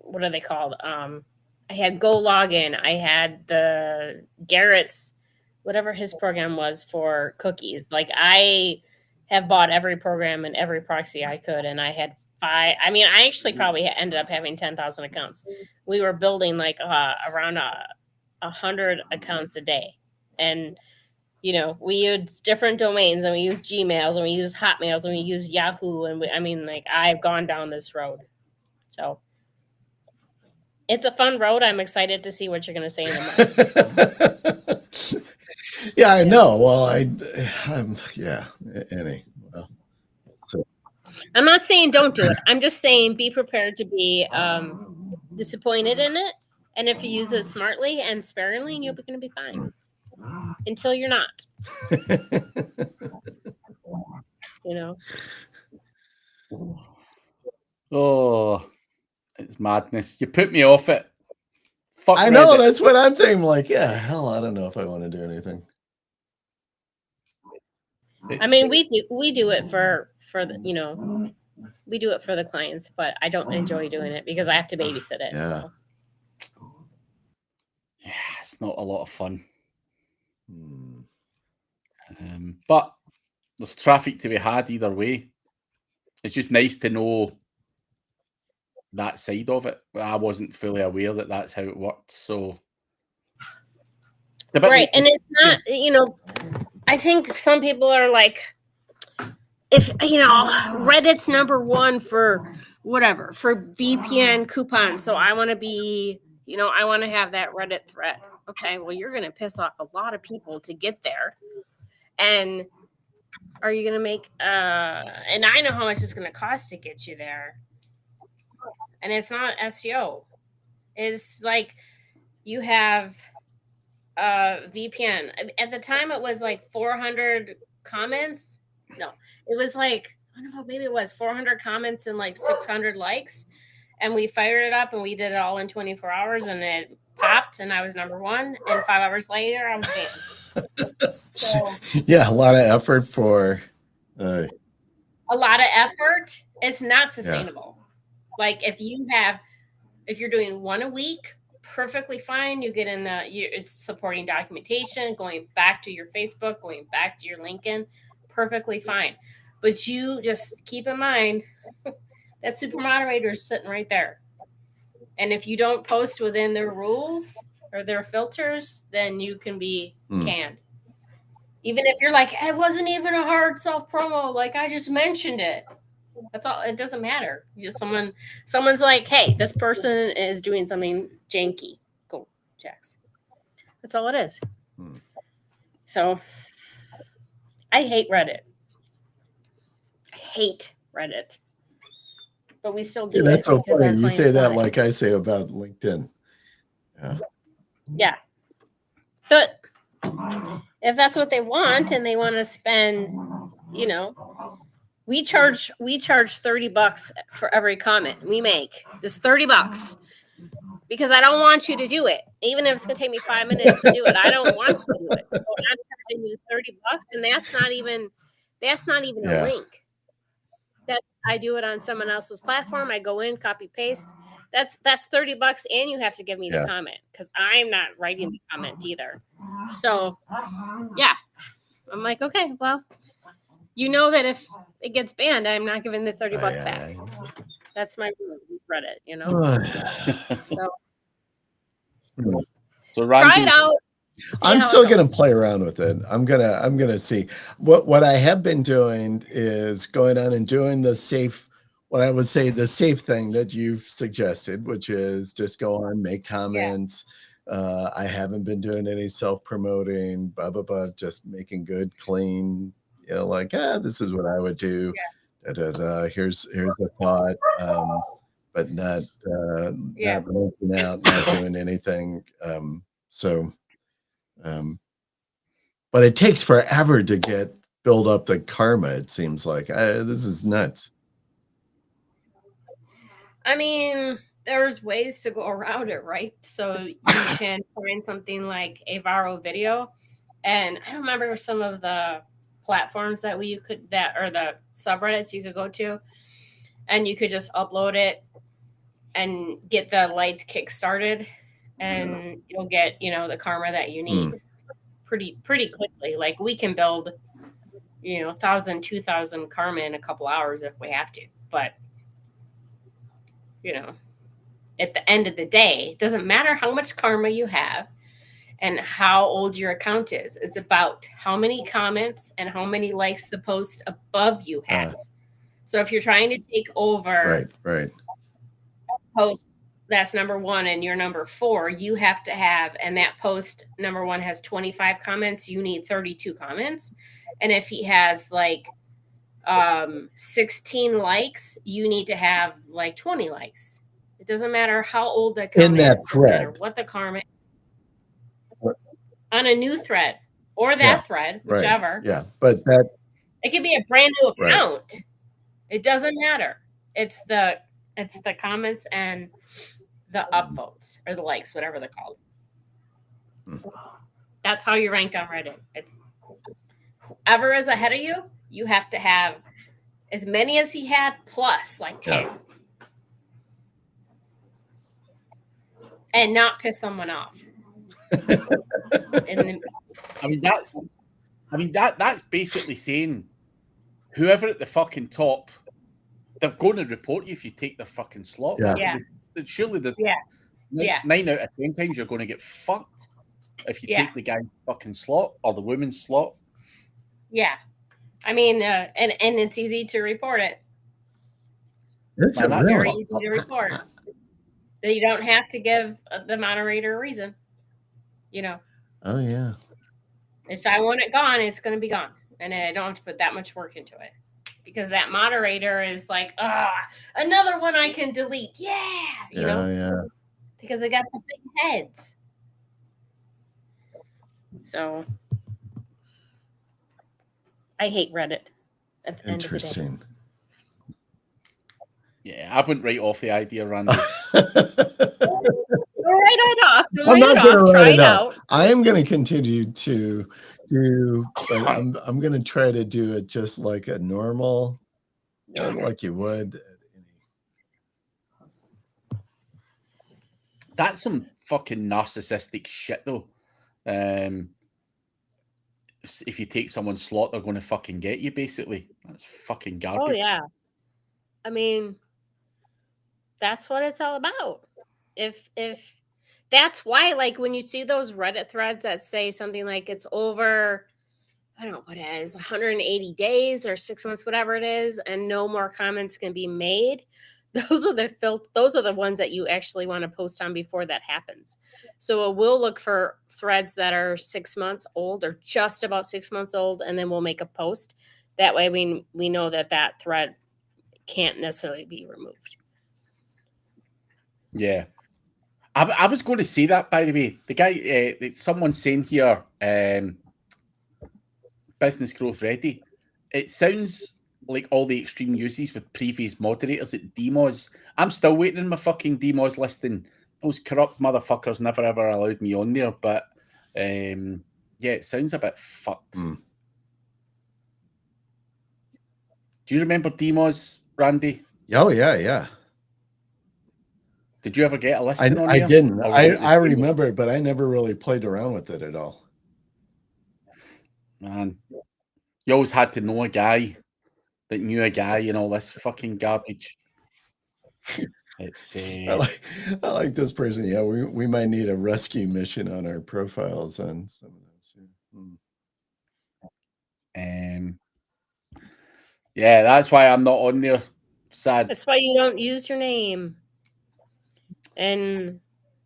what are they called? I had Go Login. I had the Garrett's, whatever his program was for cookies. Like I have bought every program and every proxy I could, and I had 5. I actually probably ended up having 10,000 accounts. We were building like around 100 accounts a day, and we used different domains, and we used Gmails, and we used Hotmails, and we used Yahoo, and I've gone down this road. So it's a fun road. I'm excited to see what you're going to say in a month. Yeah, I know. Well, I'm yeah. Any. Well, so. I'm not saying don't do it. I'm just saying be prepared to be disappointed in it. And if you use it smartly and sparingly, you're going to be fine. Until you're not. You know. Oh, it's madness. You put me off it. Fuck I know, Reddit. that's what I'm thinking. Like, yeah, hell, I don't know if I want to do anything. I mean, we do it for the, you know, we do it for the clients, but I don't enjoy doing it because I have to babysit it. Yeah. So. Yeah, it's not a lot of fun. But there's traffic to be had either way. It's just nice to know that side of it. I wasn't fully aware that that's how it worked. So, right, and it's not, you know, I think some people are like, if, you know, Reddit's #1 for whatever, for VPN coupons. So I want to be, you know, I want to have that Reddit thread. Okay, well, you're going to piss off a lot of people to get there. And are you going to make, and I know how much it's going to cost to get you there. And it's not SEO. It's like you have VPN. At the time, it was like 400 comments. No, it was like, I don't know, maybe it was 400 comments and like 600 likes. And we fired it up and we did it all in 24 hours and it popped and I was #1. And 5 hours later, I was banned. So, yeah, a lot of effort for. A lot of effort. It's not sustainable. Yeah. Like if you're doing 1 a week, perfectly fine. You get in it's supporting documentation, going back to your Facebook, going back to your LinkedIn, perfectly fine. But you just keep in mind that super moderator is sitting right there. And if you don't post within their rules or their filters, then you can be canned. Even if you're like, it wasn't even a hard self promo, like I just mentioned it. That's all. It doesn't matter. Just someone's like, hey, this person is doing something janky. Go, Jax. That's all it is. So I hate Reddit. I hate Reddit. But we still do it. That's so funny. You say that like I say about LinkedIn. Yeah. Yeah. But if that's what they want and they want to spend, you know, we charge $30 for every comment we make. Just $30 because I don't want you to do it. Even if it's going to take me 5 minutes to do it, I don't want to do it. So I'm charging you $30 and that's not even a link. I do it on someone else's platform. I go in, copy, paste. That's $30 and you have to give me the comment because I'm not writing the comment either. So yeah, I'm like, okay, well, you know that if it gets banned, I'm not giving the $30 back. That's my Reddit, you know. So try it out. I'm still gonna play around with it. I'm gonna see. What I have been doing is going on and doing the safe, what I would say the safe thing that you've suggested, which is just go on, make comments. I haven't been doing any self-promoting, blah blah blah, just making good, clean, you know, like this is what I would do. Here's a thought, but not looking out, not doing anything. But it takes forever to build up the karma. It seems like this is nuts. I mean, there's ways to go around it, right? So you can find something like a viral video, and I don't remember some of the platforms that or the subreddits you could go to, and you could just upload it and get the lights kick-started, and you'll get, you know, the karma that you need pretty quickly. Like we can build, you know, 1,000, 2,000 karma in a couple hours if we have to. But, you know, at the end of the day, it doesn't matter how much karma you have and how old your account is. It's about how many comments and how many likes the post above you has. So if you're trying to take over right post that's number 1 and you're number 4, you have to have, and that post number 1 has 25 comments, you need 32 comments. And if he has like 16 likes, you need to have like 20 likes. It doesn't matter how old the comment is, doesn't matter what the comment is. On a new thread or that thread, whichever. Right. Yeah, but that it could be a brand new account. Right. It doesn't matter. It's the comments and the upvotes or the likes, whatever they're called. That's how you rank on Reddit. It's whoever is ahead of you, you have to have as many as he had plus like 10. And not piss someone off. That's basically saying whoever at the fucking top, they're going to report you if you take their fucking slot. Yeah. Surely 9 out of 10 times you're going to get fucked if you take the guy's fucking slot or the woman's slot. Yeah. I mean, and it's easy to report it. It's very easy to report. You don't have to give the moderator a reason. You know. Oh, yeah. If I want it gone, it's going to be gone. And I don't have to put that much work into it. Because that moderator is like, another one I can delete. Yeah. You know? Yeah. Because they got the big heads. So I hate Reddit at the end of the day. Interesting. Yeah, I wouldn't write off the idea, Randy. Don't write it off. Don't write it off. Try it out. I am going to continue to do, but I'm going to try to do it just like a normal, like you would. That's some fucking narcissistic shit, though. If you take someone's slot, they're going to fucking get you, basically. That's fucking garbage. Oh, yeah. I mean, that's what it's all about. If that's why, like, when you see those Reddit threads that say something like it's over, I don't know what it is, 180 days or 6 months, whatever it is, and no more comments can be made, those are the ones that you actually want to post on before that happens. So it will look for threads that are 6 months old or just about 6 months old, and then we'll make a post. That way we know that thread can't necessarily be removed. Yeah. I was going to say that, by the way. The guy, someone's saying here, business growth ready. It sounds like all the extreme uses with previous moderators at DMOS. I'm still waiting on my fucking DMOS listing. Those corrupt motherfuckers never ever allowed me on there, but yeah, it sounds a bit fucked. Do you remember DMOS, Randy? Oh, yeah. Did you ever get a listing on there? I didn't. I remember it, but I never really played around with it at all. Man, you always had to know a guy that knew a guy and all this fucking garbage. It's I like this person. Yeah, we might need a rescue mission on our profiles on some of those. Yeah, that's why I'm not on there. Sad. That's why you don't use your name. And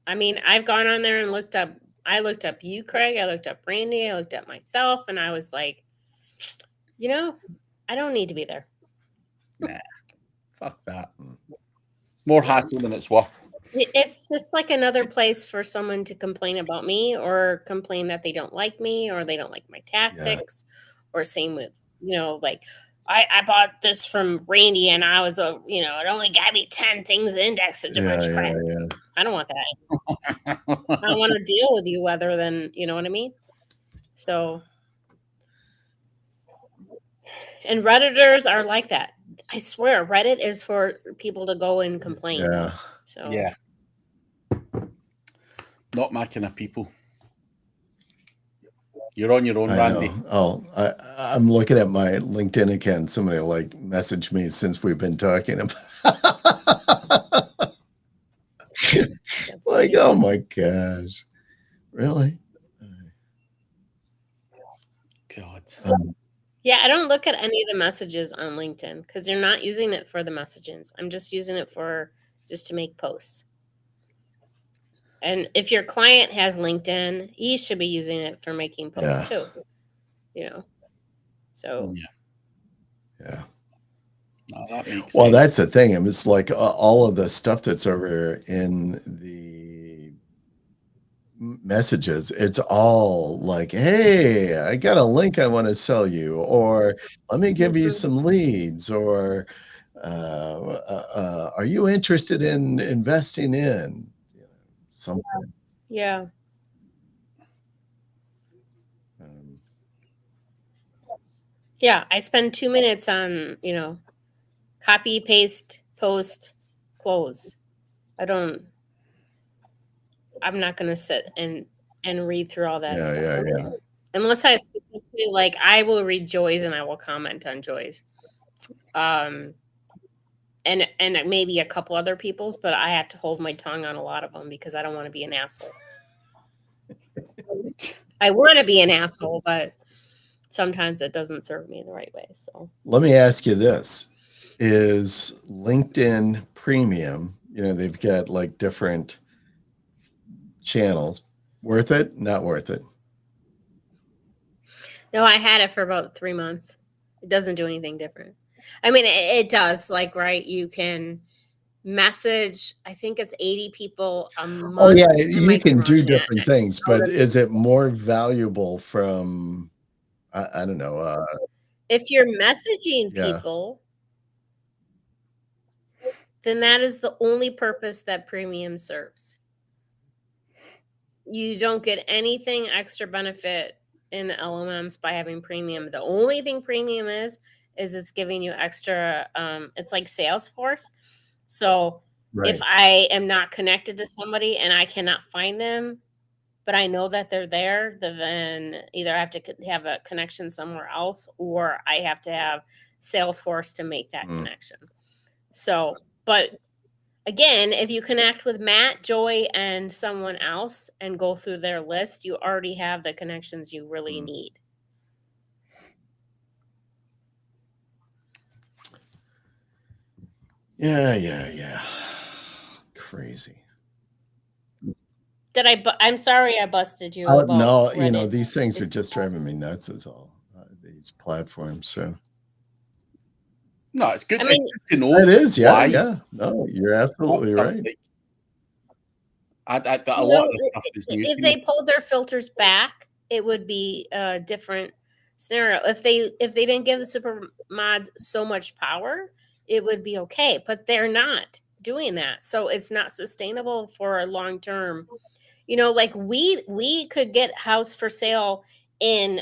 I mean, I've gone on there and looked up you, Craig. I looked up Randy. I looked up myself, and I was like, I don't need to be there. Nah, fuck that. More hassle than it's worth. It's just like another place for someone to complain about me or complain that they don't like me or they don't like my tactics. Or same with, like, I bought this from Randy and I was, it only got me 10 things indexed to much crap. Yeah. I don't want that. I don't want to deal with you other than, you know what I mean? So, and Redditors are like that. I swear, Reddit is for people to go and complain. Yeah. So. Yeah. Not my kind of people. You're on your own, Randy. Oh, I'm looking at my LinkedIn account. Somebody messaged me since we've been talking about. Oh my gosh, really? God. Yeah, I don't look at any of the messages on LinkedIn because they're not using it for the messages. I'm just using it for just to make posts. And if your client has LinkedIn, he should be using it for making posts too. You know, so yeah. No, that makes Well, sense. that's the thing. It's like all of the stuff that's over in the messages. It's all like, "Hey, I got a link I want to sell you," or "Let me give you some leads," or "Are you interested in investing in something?" Yeah. Yeah, I spend 2 minutes on, copy, paste, post, close. I'm not going to sit and read through all that stuff. Yeah. So, unless I specifically, like, I will read Joy's and I will comment on Joy's. And maybe a couple other people's, but I have to hold my tongue on a lot of them because I don't want to be an asshole. I want to be an asshole, but sometimes it doesn't serve me the right way. So let me ask you this. Is LinkedIn Premium, they've got like different channels, worth it, not worth it? No, I had it for about 3 months. It doesn't do anything different. I mean, it does, like, right, you can message, I think it's 80 people a month. Oh yeah, you can do different things, but is it more valuable from, I don't know, if you're messaging people, then that is the only purpose that premium serves. You don't get anything extra benefit in the LMMs by having premium. The only thing premium is it's giving you extra, it's like Salesforce. So if I am not connected to somebody and I cannot find them, but I know that they're there, then either I have to have a connection somewhere else or I have to have Salesforce to make that connection. So, but again, if you connect with Matt, Joy, and someone else and go through their list, you already have the connections you really need. Yeah. Crazy. I'm sorry I busted you. No, Reddit. these things are just driving me nuts is all, these platforms. So no, it's good. I mean, it's good to know. it is, why. yeah. No, you're absolutely right. A lot of this stuff is new. If they pulled their filters back, it would be a different scenario. If they didn't give the super mods so much power, it would be okay. But they're not doing that, so it's not sustainable for a long term. Like we could get house for sale in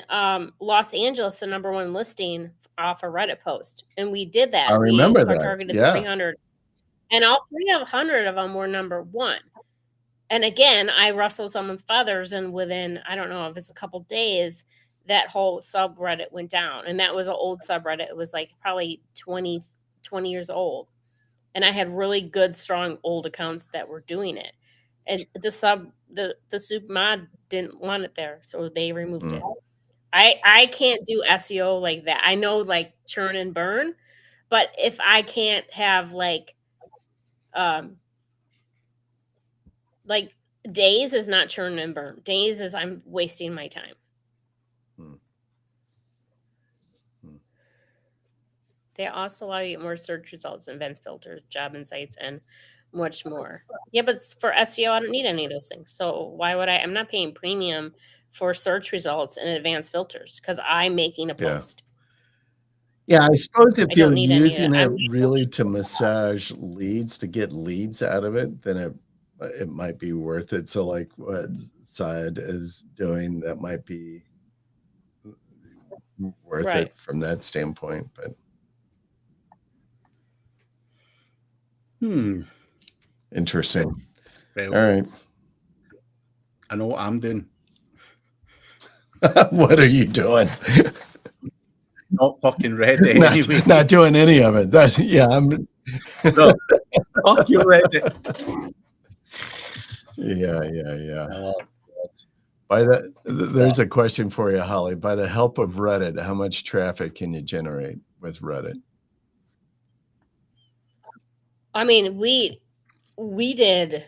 Los Angeles, the #1 listing off a Reddit post, and we did that. I remember that. Targeted Yeah. 300, and all 300 of them were #1. And again, I rustled someone's feathers, and within, I don't know if it's a couple days, that whole subreddit went down. And that was an old subreddit. It was like probably 20 years old. And I had really good, strong old accounts that were doing it. And the soup mod didn't want it there, so they removed it. I can't do SEO like that. I know, like, churn and burn, but if I can't have like days is not churn and burn. Days is I'm wasting my time. They also allow you more search results, events filters, job insights, and much more. Yeah, but for SEO, I don't need any of those things. So why would I? I'm not paying premium for search results and advanced filters because I'm making a post. Yeah, I suppose if you're don't need any of using that. it really to massage leads, to get leads out of it, then it might be worth it. So like what Syed is doing, that might be worth it from that standpoint. But interesting. Well, all right. I know what I'm doing. What are you doing? Not fucking Reddit anyway. Not doing any of it. I'm no, fuck you, Reddit. Yeah. Oh, there's a question for you, Holly. By the help of Reddit, how much traffic can you generate with Reddit? I mean, we did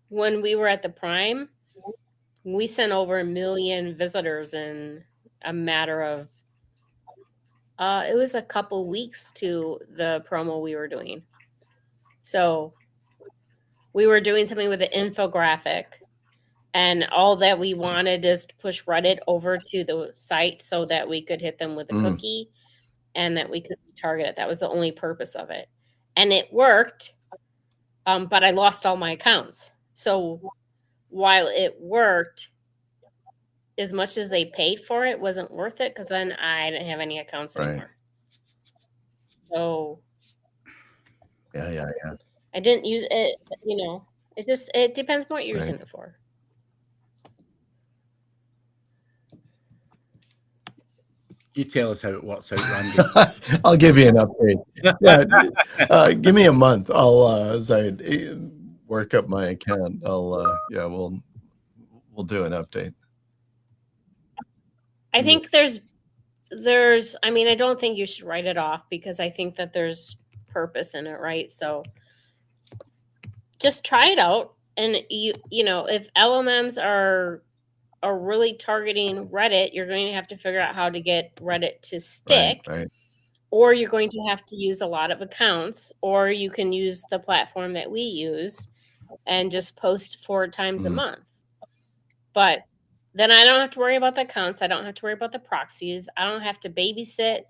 when we were at the Prime. We sent over 1 million visitors in a matter of it was a couple weeks to the promo we were doing. So we were doing something with an infographic, and all that we wanted is to push Reddit over to the site so that we could hit them with a cookie and that we could target it. That was the only purpose of it. And it worked, but I lost all my accounts. So while it worked, as much as they paid for it, wasn't worth it because then I didn't have any accounts anymore. So yeah. I didn't use it, it depends on what you're using it for. You tell us how it works out, Randy. I'll give you an update. Yeah, give me a month. I'll as I work up my account. We'll do an update. I think I don't think you should write it off because I think that there's purpose in it, right? So just try it out, and if LMMs are really targeting Reddit, you're going to have to figure out how to get Reddit to stick. Right. Or you're going to have to use a lot of accounts, or you can use the platform that we use and just post 4 times a month. But then I don't have to worry about the accounts. I don't have to worry about the proxies. I don't have to babysit.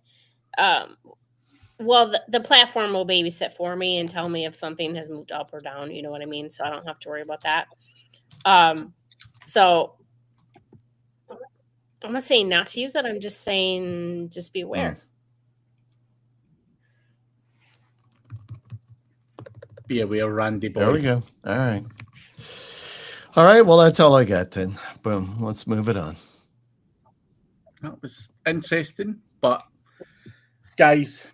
Well, the platform will babysit for me and tell me if something has moved up or down. You know what I mean? So I don't have to worry about that. So I'm not saying not to use it. I'm just saying just be aware. Be aware, Randy boy. There we go. All right. Well, that's all I got then. Boom. Let's move it on. That was interesting. But guys,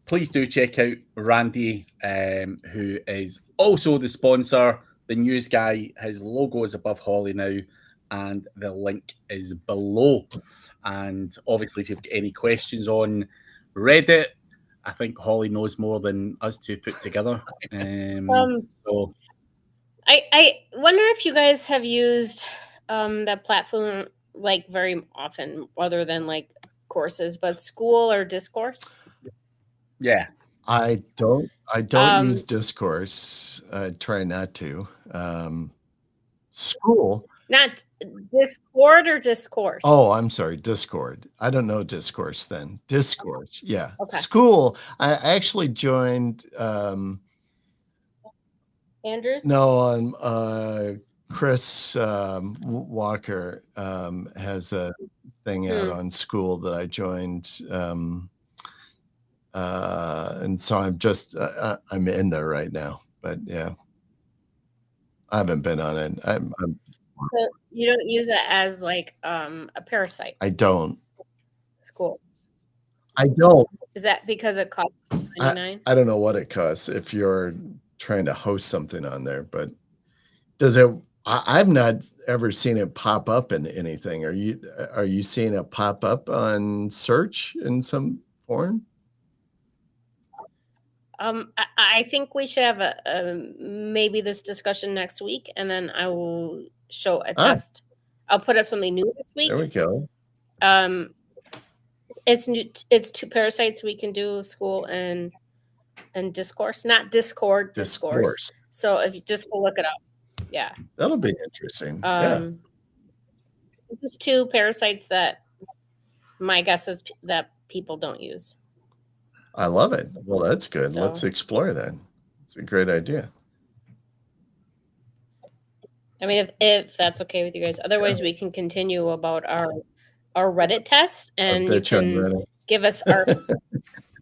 please do check out Randy, who is also the sponsor. The news guy, his logo is above Holly now, and the link is below. And obviously, if you've got any questions on Reddit, I think Holly knows more than us two put together. So I wonder if you guys have used that platform like very often, other than like courses, but School or Discourse. Yeah, I don't use Discourse. I try not to. School. Not Discord or Discourse. Oh, I'm sorry, Discord. I don't know Discourse then. Discourse, yeah. Okay. School. I actually joined. Andrews? No, Chris Walker has a thing out on School that I joined. And so I'm just I'm in there right now, but yeah, I haven't been on it. So you don't use it as like a parasite? I don't. School. I don't. Is that because it costs $99? I don't know what it costs if you're trying to host something on there, but does it? I've not ever seen it pop up in anything. Are you seeing it pop up on search in some form? I think we should have a maybe this discussion next week, and then I will show a test. I'll put up something new this week. There we go. It's new. It's 2 parasites we can do: School and Discourse, not Discord. Discourse. So if you just go look it up, yeah, that'll be interesting. Yeah, there's 2 parasites that my guess is that people don't use. I love it. Well, that's good. So, let's explore that. It's a great idea. I mean, if that's okay with you guys. Otherwise, we can continue about our Reddit test, and you can give us our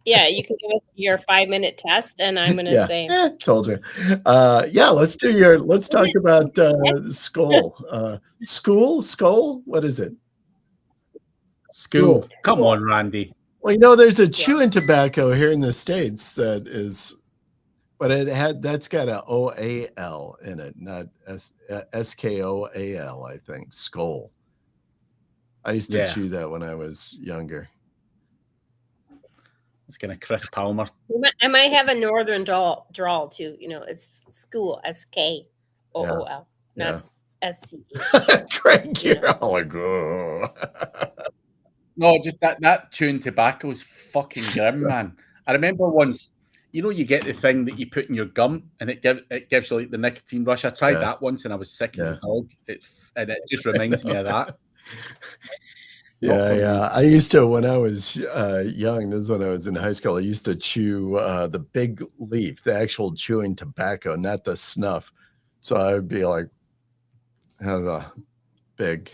you can give us your 5-minute test, and I'm gonna say told you. Let's talk about Skull. Skull? What is it? School. Come on, Randy. Well, there's a chewing tobacco here in the States that is, but that's got a OAL in it, not SKOAL, I think. Skull. I used to chew that when I was younger. It's kind of Chris Palmer. I might have a northern drawl too. You know, it's school, SKOOL, not SCH. Craig, you're all like, oh. No, just that chewing tobacco is fucking grim, man. I remember once, you know, you get the thing that you put in your gum and it gives you like the nicotine rush. I tried that once and I was sick as a dog. And it just reminds me of that. Yeah. I used to, when I was young, this is when I was in high school, I used to chew the big leaf, the actual chewing tobacco, not the snuff. So I would be like, have a big.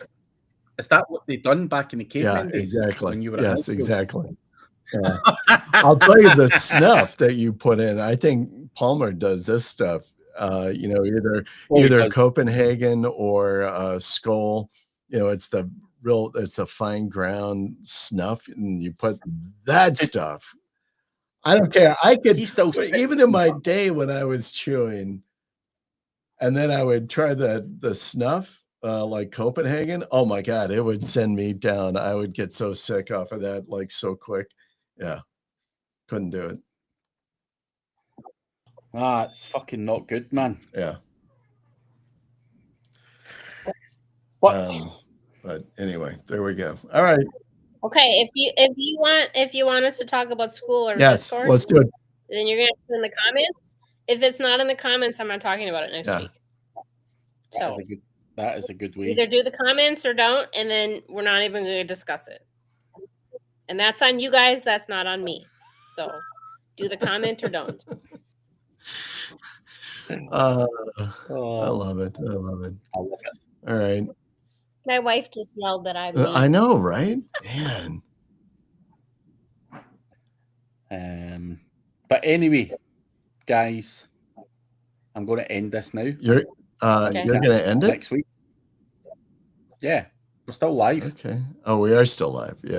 Is that what they done back in the caveman days? Exactly. When you were yes, exactly. Yeah. I'll tell you the snuff that you put in. I think Palmer does this stuff. You know, either Copenhagen or Skoal. You know, it's a fine ground snuff, and you put that stuff. I don't care. I could even in my day when I was chewing, and then I would try the snuff. Like Copenhagen, oh my God, it would send me down. I would get so sick off of that, like so quick. Yeah, couldn't do it. It's fucking not good, man. Yeah. But anyway, there we go. All right. Okay, if you want us to talk about school or discourse, let's do it. Then you're gonna put in the comments. If it's not in the comments, I'm not talking about it next week. So that is a good way. Either do the comments or don't, and then we're not even going to discuss it. And that's on you guys. That's not on me. So do the comment or don't. I love it. I love it. All right. My wife just yelled that I'm mean. I know, right? Man. But anyway, guys, I'm going to end this now. You're going to end it next week. Yeah, we're still live. Okay. Oh, we are still live. Yeah.